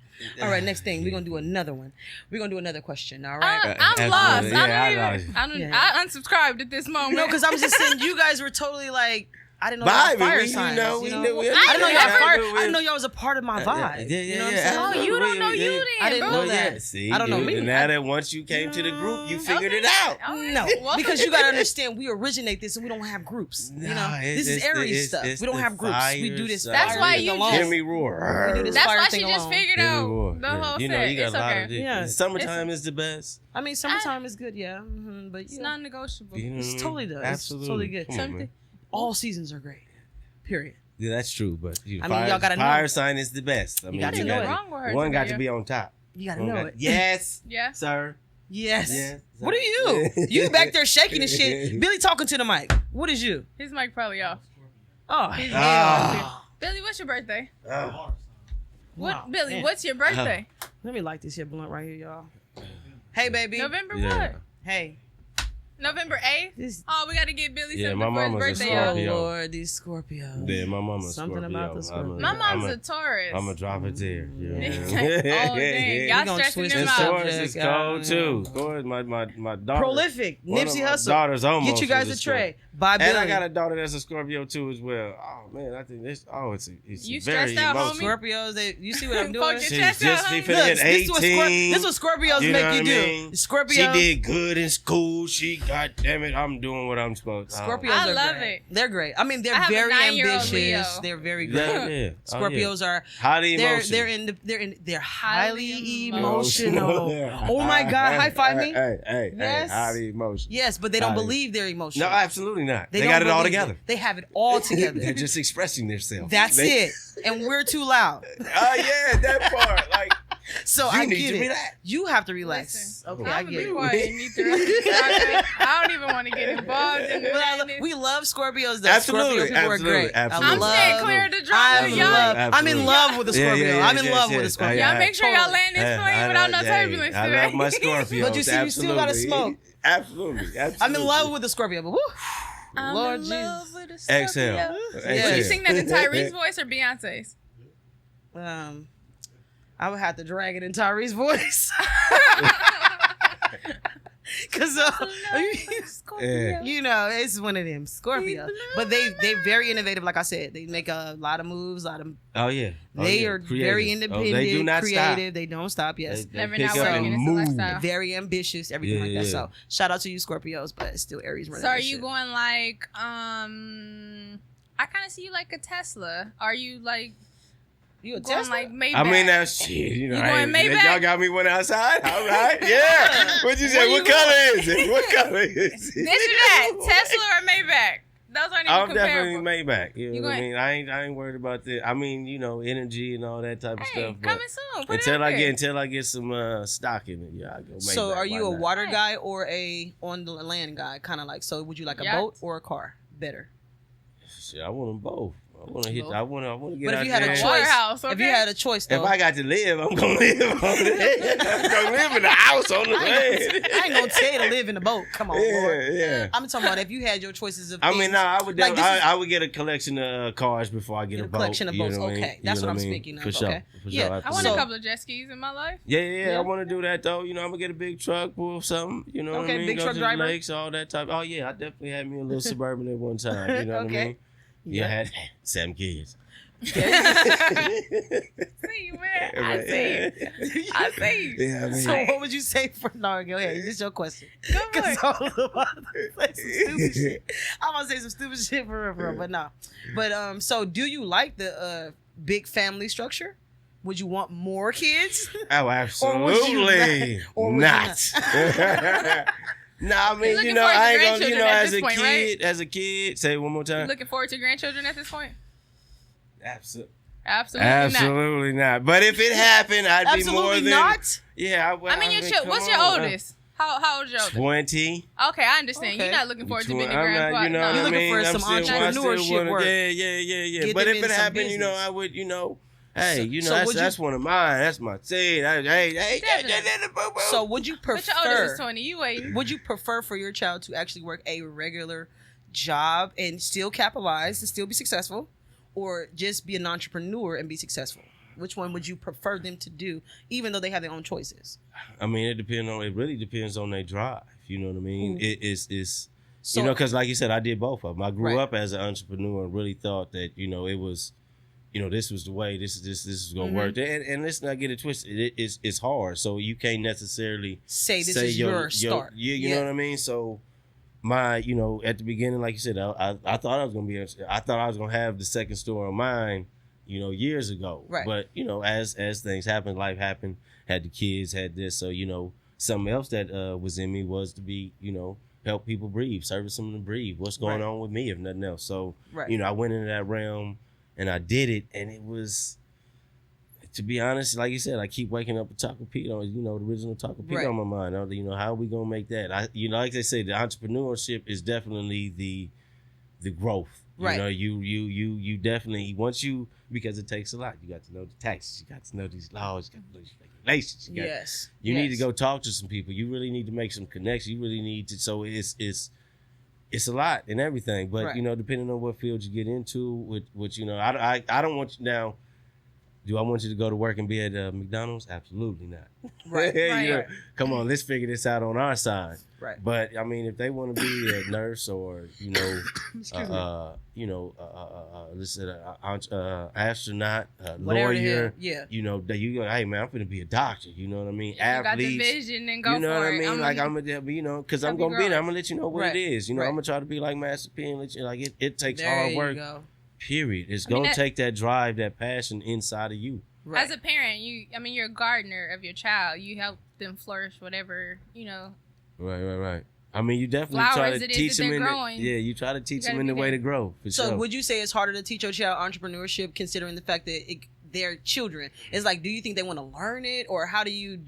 All right. Next thing, we're gonna do another one. We're gonna do another question. All right. I'm lost. Yeah, I unsubscribed at this moment. No, because I'm just saying you guys were totally like. I didn't know y'all Vibing, fire we signs. know, we knew. I didn't know y'all Yeah, fire. we- I didn't know y'all was a part of my vibe. Yeah, You know what I'm yeah. saying? Oh, you don't know you then, I didn't bro. know that. See, I don't know dude, me. and now that once you came to the group, you figured it out. No, because you gotta understand, we originate this and we don't have groups. You know, this is Aries stuff. We don't have groups. We do this. That's fire why thing you alone. Hear me roar. We do this That's fire why thing she just alone. figured Hear me out roar. the Yeah. whole You know, set. you got It's a lot okay. of it. Yeah. Summertime is the best. I mean, summertime is good, yeah. But It's yeah, non-negotiable. You know what I it's mean? totally does. Absolutely. It's totally good. Come on, man. All seasons are great. Period. Yeah, that's true. But I mean, y'all gotta know. fire sign is the best. I mean, gotta you know got it. Wrong with her one got today. to be on top. You gotta One know got- it. Yes, Yeah. sir. Yes. Yes. What are you? You back there shaking and shit. Billy talking to the mic. What is you? His mic probably off. Oh, He's Ah. Billy, what's your birthday? Oh. What, Wow, Billy? man. What's your birthday? Let me light this here blunt right here, y'all. Hey, baby. November Yeah. what? Hey. November 8th? This. Oh, we got to get Billy Yeah, something my for his mama's a birthday, y'all. Oh Scorpio. Lord, these Scorpios. Yeah, my mama's Something Scorpio. about the Scorpio. My mom's a Taurus. I'm a drop it there. Yeah. Oh, dang. We Y'all gonna stressing switch them And this out. up. Taurus is Subject, cold I too. know. Taurus, my daughter. Prolific. one of Nipsey my Hussle. daughters almost Get you guys was a tray. Scorpio. Bye, Billy. And I got a daughter that's a Scorpio too as well. Oh man, I think this. Oh, it's You very stressed out, emotional. homie? Scorpios, you see what I'm Fuck doing? your She's chest just out, be homie. finna hit this is what 18. this is what Scorpios You know make what you I do. mean? Scorpios. She did good in school. She, God damn it, I'm doing what I'm supposed to. Scorpios I are love great. it. They're great. I mean, they're I have a very 9-year-old ambitious. Leo. They're very great. Yeah, yeah. Scorpios are highly emotional. they're highly Highly emotional. Yeah. Oh my God, high five me. Hey, Yes. highly emotional. Yes, but they don't Highly- believe they're emotional. No, absolutely not. They don't got it all believe together. They have it all They're together. just expressing themselves. That's it. And we're too loud. Oh yeah, that part. Like So you I need get to it. relax. You have to relax. Listen, Okay, I'm I gonna get be it. quiet and eat the rest of this chocolate. I don't even want to get involved in the But madness. we love Scorpios though. Absolutely, Scorpio people are absolutely, great. absolutely. I'm I staying love, clear of the I'm drama, in y'all. love. I'm in Absolutely. love with the Yeah, Scorpio. yeah, I'm in yes, love with yes. the Scorpio. Yeah, Y'all make sure y'all land this Yeah, plane without no turbulence I today. love my Scorpios. But you see, you still gotta absolutely. smoke. Absolutely, absolutely. I'm in love with the Scorpio, but woo, I'm Lord in love Jesus. with a Scorpio. Exhale. Yeah. You sing that in Tyrese's voice or Beyonce's? I would have to drag it in Tyree's voice. Cause Yeah. you know, it's one of them Scorpio. But they're very innovative. Like I said, they make a lot of moves. A lot of Oh yeah. Oh, they yeah. are Creative. very Oh, independent, they do not creative. stop. They don't stop. Yes. They Never pick not up working. and It's a move. lifestyle. Very ambitious, everything Yeah, like that. yeah. So shout out to you Scorpios, but it's still Aries running. So are that you shit. going like, I kind of see you like a Tesla. Are you like You a going Tesla? like Maybach? I mean that shit. You know, You I going ain't- Maybach? y'all got me one outside. All right. Yeah. What you say? What color is it? What color is This it? or that, Tesla or Maybach? Those aren't even I'm comparable. definitely Maybach. You know You what I going- mean? I ain't worried about that. I mean, you know, energy and all that type of Hey, stuff. But coming soon. Put it until out there. until I get some stock in it, yeah, I go Maybach. So are you Why a not? water Right. guy or a on the land guy? Kind of like, so would you like a Yacht. boat or a car? Better. Shit, I want them both. I want to hit. Both? I want to get But out if you had there. a choice, Warehouse, if okay? you had a choice though, If I got to live, I'm gonna live on it. I'm gonna live in the house on the land. I ain't gonna tell you to live in the boat. Come on, Lord. Yeah, yeah. I'm talking about if you had your choices of I things, mean, no, I would. Like, this is- I would get a collection of cars before I get a boat. collection of you know boats. what I mean? Okay, that's You know what I'm I mean? speaking of. For sure. Okay. For Yeah. sure. I want absolutely. a couple of jet skis in my life. Yeah. I want to do that though. You know, I'm gonna get a big truck, pull something. You know what Okay, I mean? big Go truck to driver? the lakes, all that type. Oh yeah, I definitely had me a little Suburban at one time. You know what I Okay. mean? Yeah, I had 7 kids. See you, man. I see you. I see you. Yeah, I mean, So what would you say for no? Go ahead. This is your question. Go for Because it. I'm about to say some stupid shit. I'm gonna say some stupid shit for real, but no. But so do you like the big family structure? Would you want more kids? oh, absolutely Or would you not. No, I mean, looking you know, forward to I ain't gonna, grandchildren you know, at as this a point, kid, as a kid, say it one more time. Looking forward to grandchildren at this point? Absolutely. Absolutely not. Absolutely not. But if it happened, I'd be more Absolutely than not. Yeah, I mean, what's your oldest? How old is your oldest? 20. Okay, I understand. Okay. You're not looking forward to being a I'm grandpa. not, you know no. what You're I looking mean? for I'm some still- I still entrepreneurship wanna- work. Yeah. Get But them if it in some happened, you know, business. I would, you know, hey, you know, so would that's one of mine. That's my seed. Hey. So would you But your oldest is prefer? 20. You waiting. Would you prefer for your child to actually work a regular job and still capitalize and still be successful, or just be an entrepreneur and be successful? Which one would you prefer them to do, even though they have their own choices? I mean, it really depends on their drive. You know what I mean? It's So, you know, because like you said, I did both of them. I grew Right. up as an entrepreneur and really thought that, you know, it was, you know, this was the way, this is gonna work. And let's not get it twisted. It's hard, so you can't necessarily say this is your start. You know what I mean? So my, you know, at the beginning, like you said, I thought I was gonna have the second store of mine, you know, years ago. Right. But you know, as things happened, life happened, had the kids, had this, so you know, something else that was in me was to be, you know, help people breathe, service them to breathe. What's going on with me, if nothing else? So, Right. you know, I went into that realm and I did it, and it was, to be honest, like you said, I keep waking up with Taco Pete on, you know, the original Taco Pete Right. on my mind. You know, how are we gonna make that? You know, like they say, the entrepreneurship is definitely the growth. Right. You know, you definitely, once you, because it takes a lot. You got to know the taxes, you got to know these laws, you got to know these regulations. Yes. You need to go talk to some people. You really need to make some connections. You really need to. So it's a lot and everything. But Right. you know, depending on what field you get into, which you know, I don't want you now. Do I want you to go to work and be at McDonald's? Absolutely not. Right. You Right. know, come on, let's figure this out on our side. Right. But I mean, if they want to be a nurse or you know, let's say astronaut, Whatever the hell, lawyer, yeah. you know, that you go, hey man, I'm gonna be a doctor. You know what I mean? You got the Athletes, vision and go you know for what I it. mean? Like I'm gonna, you know, because I'm Help you gonna be grow. there. I'm gonna let you know what Right. it is. You know, Right. I'm gonna try to be like Master P and let you like it takes There hard you work. go. Period. It's I mean, gonna that- take that drive, that passion inside of you. Right. As a parent, you're a gardener of your child. You help them flourish, whatever, you know. Right. I mean, you definitely Flowers try it to is teach that them they're in growing. you try to teach gotta them in the be way there. to grow. For So sure. would you say it's harder to teach your child entrepreneurship considering the fact that they're children? It's like, do you think they want to learn it, or how do you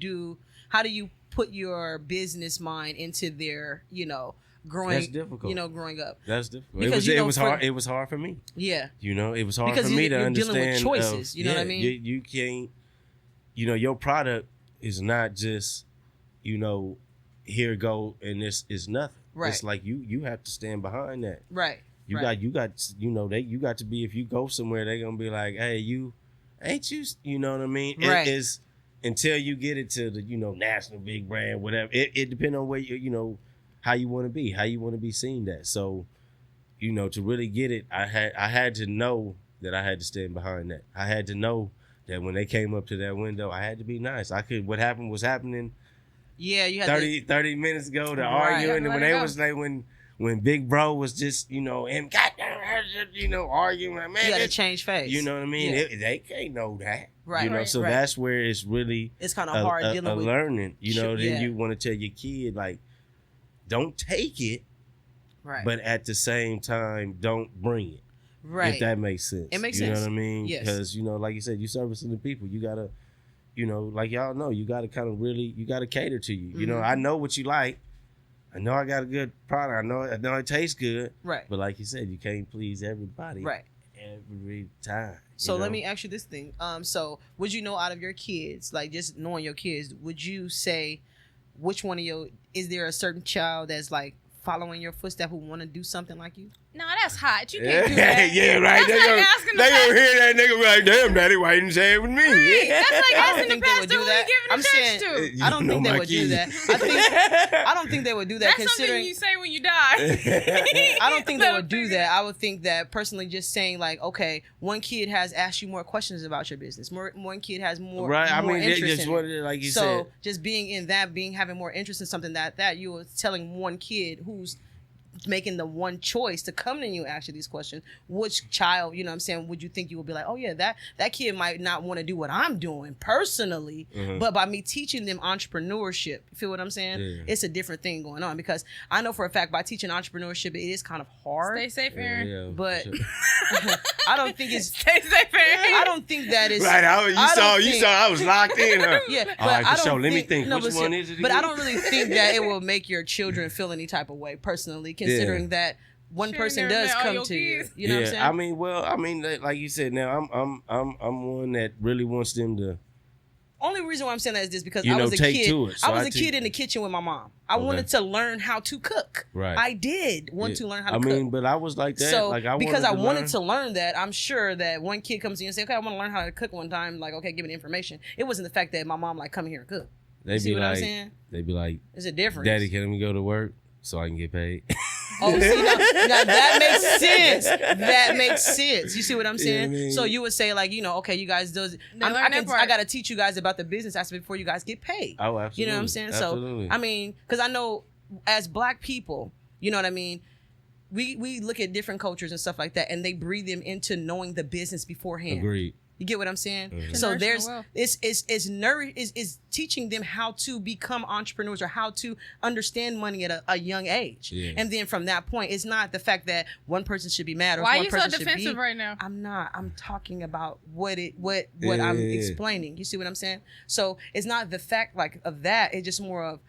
put your business mind into their, you know, growing, That's difficult. you know, growing up? That's difficult. Because, you it know, was for- hard. It was hard for me. Yeah. You know, it was hard Because for me to you're understand. dealing with choices, you know what I mean? You can't. You know, your product is not just, you know, here go and this is nothing. Right. It's like you have to stand behind that. Right. You Right. got you got to be, if you go somewhere, they're gonna be like, hey, you know what I mean? Right. It is until you get it to the, you know, national big brand, whatever. It depends on where you know, how you want to be, how you want to be seen that. So, you know, to really get it, I had to know that I had to stand behind that. I had to know that when they came up to that window, I had to be nice. What was happening Yeah, you had 30 minutes ago, to Right. arguing, and Let when it they go. was like, when Big Bro was just, you know, him, goddamn, you know, arguing, like, man, you got to this- change face. you know what I mean? Yeah. They can't know that. Right, You know, right, so right. that's where it's really It's kind of hard a dealing with. learning. You know, Yeah. then you want to tell your kid, like, don't take it, Right. but at the same time, don't bring it. right. If that makes sense. It makes you sense. know what I mean? Yes. Because, you know, like you said, you servicing the people. You got to, you know, like y'all know, you got to kind of really, you got to cater to you. You know, Mhm. I know what you like. I know I got a good product. I know it tastes good. Right. But like you said, you can't please everybody. Right. Every time. So you let know? me ask you this thing. So would you know, out of your kids, like just knowing your kids, would you say which one of your, is there a certain child that's like following your footsteps who want to do something like you? No, that's hot. You Yeah, can't do that. yeah, right. That's like asking the they pastor. gonna hear that nigga be like, damn, daddy, why you didn't say it with me? Right. That's like I don't asking the think they would pastor do who that. we giving I'm the church saying- to. You I don't know think they my would do kid. that. I don't think they would do that, That's considering something you say when you die. I don't think they Little would do figure. that. I would think that personally, just saying like, okay, one kid has asked you more questions about your business. One kid has more, Right. I more mean, interest just in what it. like you So said. just being in that, having more interest in something that you were telling one kid who's making the one choice to come to you and ask you these questions, which child, you know what I'm saying, would you think you would be like, oh yeah, that kid might not want to do what I'm doing personally, Mhm. but by me teaching them entrepreneurship, you feel what I'm saying? Yeah. It's a different thing going on, because I know for a fact by teaching entrepreneurship, it is kind of hard. Stay safe, Aaron. Yeah, But sure. I don't think it's. Stay safe, Aaron. I don't think that is. Right, I don't think- I was locked in. Huh? Yeah, but All right, I for don't sure. Let me think- think. no, Which but one see- is it? But I again? don't really think that it will make your children feel any type of way personally, considering that one Sure, person never does met all come your to you. kids. You know what I'm saying? I mean, like you said, now I'm one that really wants them to Only reason why I'm saying that is this because You I know, was a take kid. to it. So I was I a teach- kid in the kitchen with my mom. I Okay. wanted to learn how to cook. Right. I did want to learn how to I cook. mean, but I was like that. So like I because I wanted learn. to learn that, I'm sure that one kid comes in and say, "Okay, I want to learn how to cook." One time, like, "Okay, give me the information." It wasn't the fact that my mom like come here and cook. They see be what I'm like, saying? they be like, There's a difference. "Daddy, can we go to work so I can get paid?" Oh, see, now that makes sense. That makes sense. You see what I'm Yeah, saying? I mean- So you would say like, okay, you guys does. learn that part. I got to teach you guys about the business aspect before you guys get paid. Oh, absolutely. You know what I'm saying? Absolutely. So I mean, because I know as Black people, you know what I mean. We look at different cultures and stuff like that, and they breed them into knowing the business beforehand. Agreed. You get what I'm saying? Mhm. So Generational there's wealth. is teaching them how to become entrepreneurs or how to understand money at a young age. Yeah. And then from that point, it's not the fact that one person should be mad or Why are one you so person should be. defensive right now? I'm not. I'm talking about what I'm Yeah. explaining. You see what I'm saying? So it's not the fact like of that. It's just more of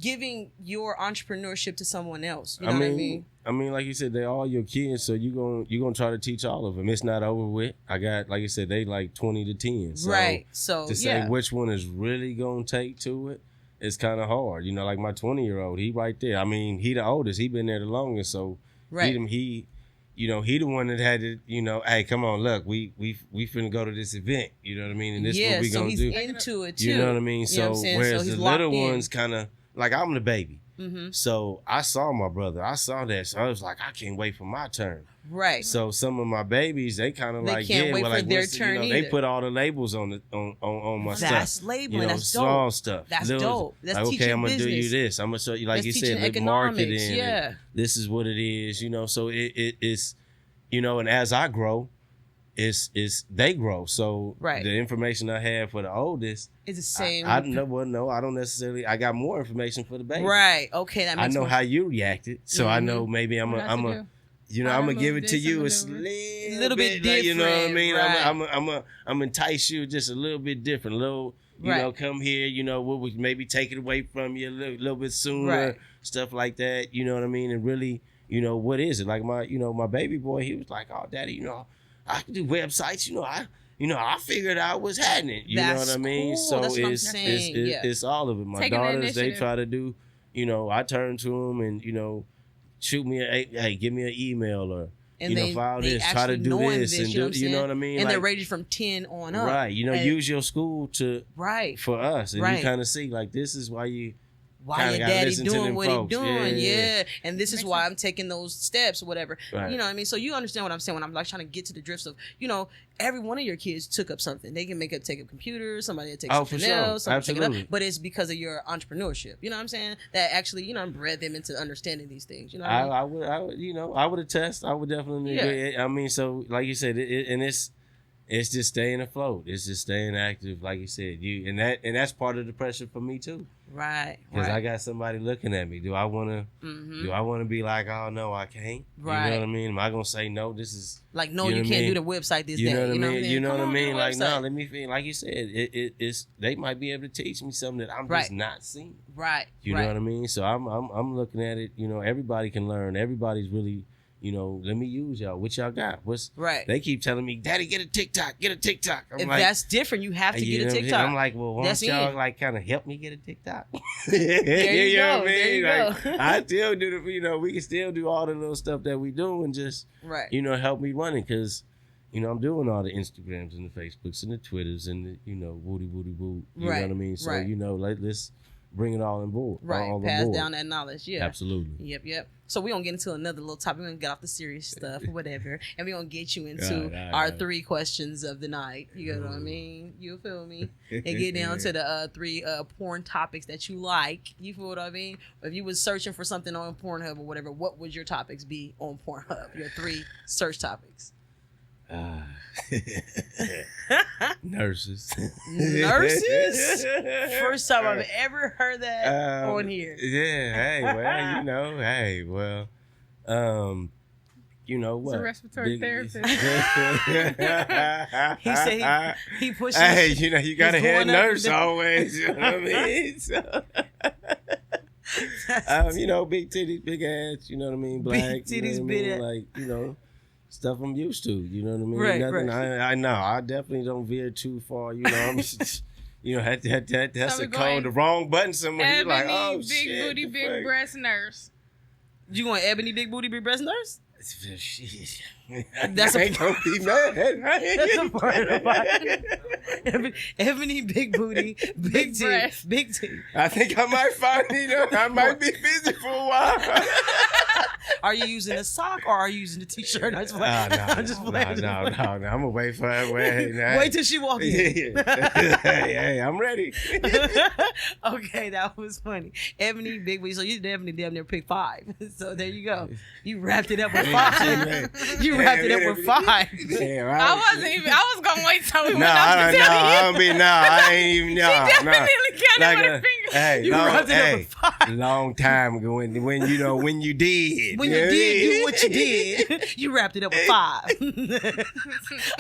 giving your entrepreneurship to someone else. You know what I mean? I mean, like you said, they're all your kids, so you gonna try to teach all of them. It's not over with. I got, like you said, they like 20 to 10. So Right. So to say yeah. which one is really gonna take to it, it's kind of hard. You know, like my 20-year-old, he right there. I mean, he the oldest. He been there the longest. So Right. he the one that had to, hey, come on, look, we finna go to this event. You know what I mean? And this is what we so gonna he's do. into it too. You know what I mean? You know So what I'm saying? whereas So he's the locked little in. ones kind of like I'm the baby. Mm-hmm. So I saw my brother. I saw that. So I was like, I can't wait for my turn. Right. So some of my babies, they kind of They like, can't yeah, wait well, for like their what's- turn They either. put all the labels on my That's stuff. labeling. That's small dope. stuff. That's Little- dope. That's like, okay, teaching I'm gonna do you business. this. I'm gonna show you, like That's you teaching said, like economics, marketing. and yeah. this is what it is. So it's, and as I grow, it's they grow. So Right. the information I have for the oldest, It's the same. I don't necessarily. I got more information for the baby. Right. Okay. That I makes know more how you reacted, so I Mhm. know maybe I'm What I should a, do. I'm How to gonna give move it to this you and a maneuver. Little bit like, you know what I different, mean? right. I'm entice you just a little bit different, Right. come here, what would maybe take it away from you a little bit sooner, Right. stuff like that. You know what I mean? And really, what is it? Like my baby boy, he was like, "Oh, daddy, I can do websites. I figured out what's happening. You know That's what I mean? cool. So That's what I'm it's saying, yeah. it's all of it. My Taking the daughters, they initiative. try to do. I turn to them and shoot me give me an email or And they file they this, try to actually do knowing this and you know do. You know what I mean? And they're Like, rated from 10 on up. right. And- Use your school to right. for us, and Right. you kind of see like this is why you. Why kinda your gotta daddy listen to doing them what folks. he doing? Yeah. Yeah. And this is Makes why sense. I'm taking those steps or whatever. Right. You know what I mean? So you understand what I'm saying when I'm like trying to get to the drifts of, every one of your kids took up something. They can take up computers, somebody will take Oh, something for sure. else, somebody take it Absolutely. up. But it's because of your entrepreneurship. You know what I'm saying? That actually, bred them into understanding these things. You know what I mean? I would, I would attest. I would definitely Yeah. agree. I mean, so like you said, and it's just staying afloat. It's just staying active, like you said. And that's part of the pressure for me too, Right. because I Right. got somebody looking at me. Do I want to? Mhm. Do I want to be like, oh no, I can't? You Right. know what I mean? Am I gonna say no? This is Like, no, You know you what I can't mean? do the website this you day. know what I mean? saying? You know Come what I on, do mean? the Like, no, website. let me feel. Like you said, it's they might be able to teach me something that I'm Right. just not seeing. Right. You right. know what I mean? So I'm looking at it. Everybody can learn. Everybody's really, let me use y'all. What y'all got? Right. They keep telling me, Daddy, get a TikTok. Get a TikTok. I'm If like, that's different, you have to you get know a what I'm saying? TikTok. I'm like, well, why That's don't y'all it. like kind of help me get a TikTok? There you know go. what I There mean? you Like, go. I still do the, we can still do all the little stuff that we do and just, Right. help me run it because, I'm doing all the Instagrams and the Facebooks and the Twitters and the, woody woo. You Right, know what I mean? So, right. let's bring it all on board. Right. All on Pass board. down that knowledge. Yeah. Absolutely. Yep. So we're gonna get into another little topic. We're gonna get off the serious stuff or whatever. And we're gonna get you into Right. our 3 questions of the night. You know what I mean? You feel me? And get down to the 3 porn topics that you like. You feel what I mean? If you was searching for something on Pornhub or whatever, what would your topics be on Pornhub? Your 3 search topics. Nurses. Nurses? First time I've ever heard that on here. Yeah. Hey, well, you know It's what? a respiratory therapist. He said he pushes. Hey, you gotta he's have going up nurse and- always. You know what I mean? So, big titties, big ass. You know what I mean? Black. titties, you know what I big mean? ass. Like, stuff I'm used to. You know what I mean? Right, Nothing, right. I know. I definitely don't veer too far. You know, I'm just, you know, that's So a we're going the wrong button. Somewhere you're Ebony, like, oh big shit, booty, the big fuck? breast nurse. You want Ebony Big Booty Big Breast Nurse? Shit. That's I a ain't gonna be mad. That's a part of it. Ebony Big Booty Big Big T breast. Big T. I think I might find, you know, I might be busy for a while. Are you using a sock or are you using a t-shirt? I just playing. I'm just playing. No. I'm gonna wait for her. Wait till she walks in. Hey, I'm ready. Okay, that was funny. Ebony Big Booty. So you definitely damn near picked 5. So there you go. You wrapped it up with 5. You wrapped it up with 5. Damn, I was gonna wait till we went No, up I to don't know. tell I you. don't be. No, I ain't even. No, She definitely no. counted with her fingers. Hey, You wrapped it up with 5. long time ago when you know when you did. When you did do what you did, you wrapped it up with 5. I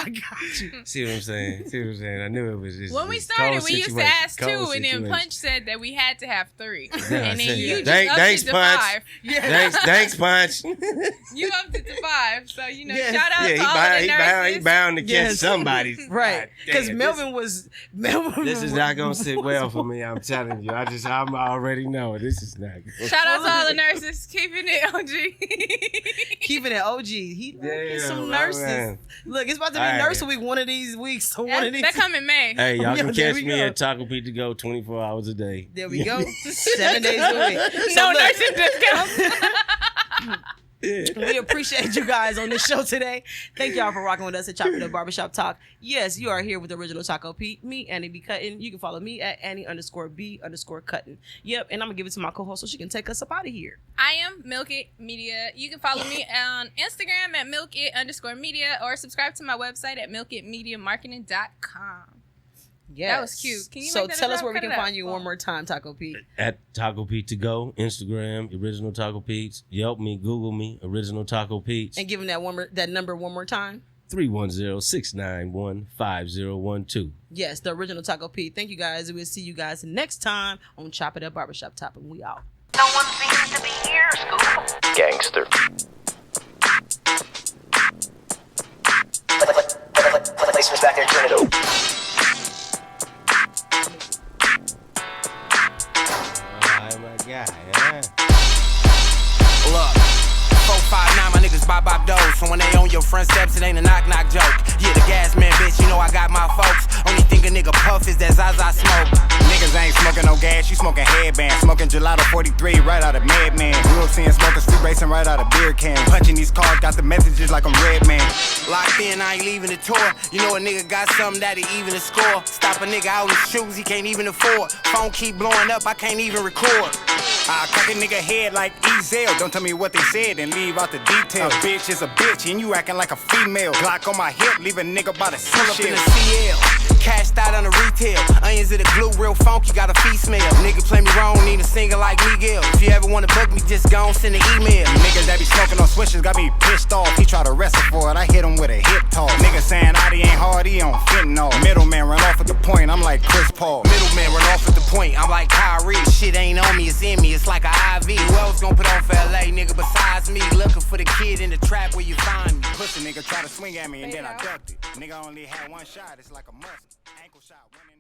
got you. See what I'm saying? I knew it was just. When we it's started, cold we used to situation. ask 2, Cold and then situation. Punch said that we had to have 3. Yeah, And then you just thanks, upped it to Punch. 5. Thanks, Punch. You upped it to 5. So, you know, Yes. shout out Yeah, to all of the nurses. he bound to catch Yes. somebody. Right. God Because damn, Melvin This is not gonna sit well for me. I'm telling you. I'm already know this is not good. Shout out to all the nurses. Keeping it OG. keeping it OG. He Damn, some my nurses. man. Look, it's about to be All right. nurse week one of these weeks. So one of these. That come in May. Hey, y'all can Yeah, there catch we me go. at Taco Pete to go 24 hours a day. There we go. 7 days a week. So No look, nursing discounts. we appreciate you guys on the show today. Thank y'all for rocking with us at Chop It Up Barbershop Talk. Yes, you are here with the original Taco Pete. Me, Annie B. Cuttin. You can follow me at Annie_B_Cuttin. Yep, and I'm going to give it to my co-host so she can take us up out of here. I am Milk It Media. You can follow me on Instagram at milkit_media or subscribe to my website at milkitmediamarketing.com. Yes. That was cute. Can you so make that tell a us drop? where we Cut can it up. find you one more time, Taco Pete. At Taco Pete to go, Instagram, original Taco Pete's. Yelp me, Google me, original Taco Pete's. And give him that number one more time. 310-691-5012. Yes, the original Taco Pete. Thank you guys. We'll see you guys next time on Chop It Up Barbershop Top, and we out. No one seems to be here, Scoop. Gangster. Placements back there, turn it over. Oh my God, yeah. Look, 459, my niggas bop doors. So when they on your front steps, it ain't a knock joke. Yeah, the gas man, bitch, you know I got my folks. Only thing a nigga puff is that Zaza smoke. Niggas ain't smoking no gas, you smoking headband. Smoking gelato 43 right out of Madman. Grew up seeing smokers street racing right out of beer can. Punching these cars, got the messages like I'm Redman. Locked in, I ain't leaving the tour. You know a nigga got something that'll even the score. Stop a nigga out in his shoes, he can't even afford. Phone keep blowing up, I can't even record. I cut a nigga head like Ezel. Don't tell me what they said and leave out the details. A bitch is a bitch and you acting like a female. Glock on my hip, leave a nigga by the Pull up in the seashell. CL, cashed out on the retail. Onions in the glue, real funky, got a feet smell. Nigga play me wrong, need a singer like Miguel. If you ever wanna book me, just go on, send an email. Niggas that be smoking on switches got me pissed off. He try to wrestle for it, I hit him with a hip toss. Nigga saying Adi ain't hard, he on fentanyl. Middleman run off at the point, I'm like Chris Paul. Middleman run off at the point, I'm like Kyrie. Shit ain't on me, it's in me, it's like an IV. Who else gon' put on for LA, nigga, besides me? Looking for the kid in the trap where you find me. Pussy nigga try to swing at me and then I ducked it. Nigga only had one shot, it's like a must. Ankle shot, winning.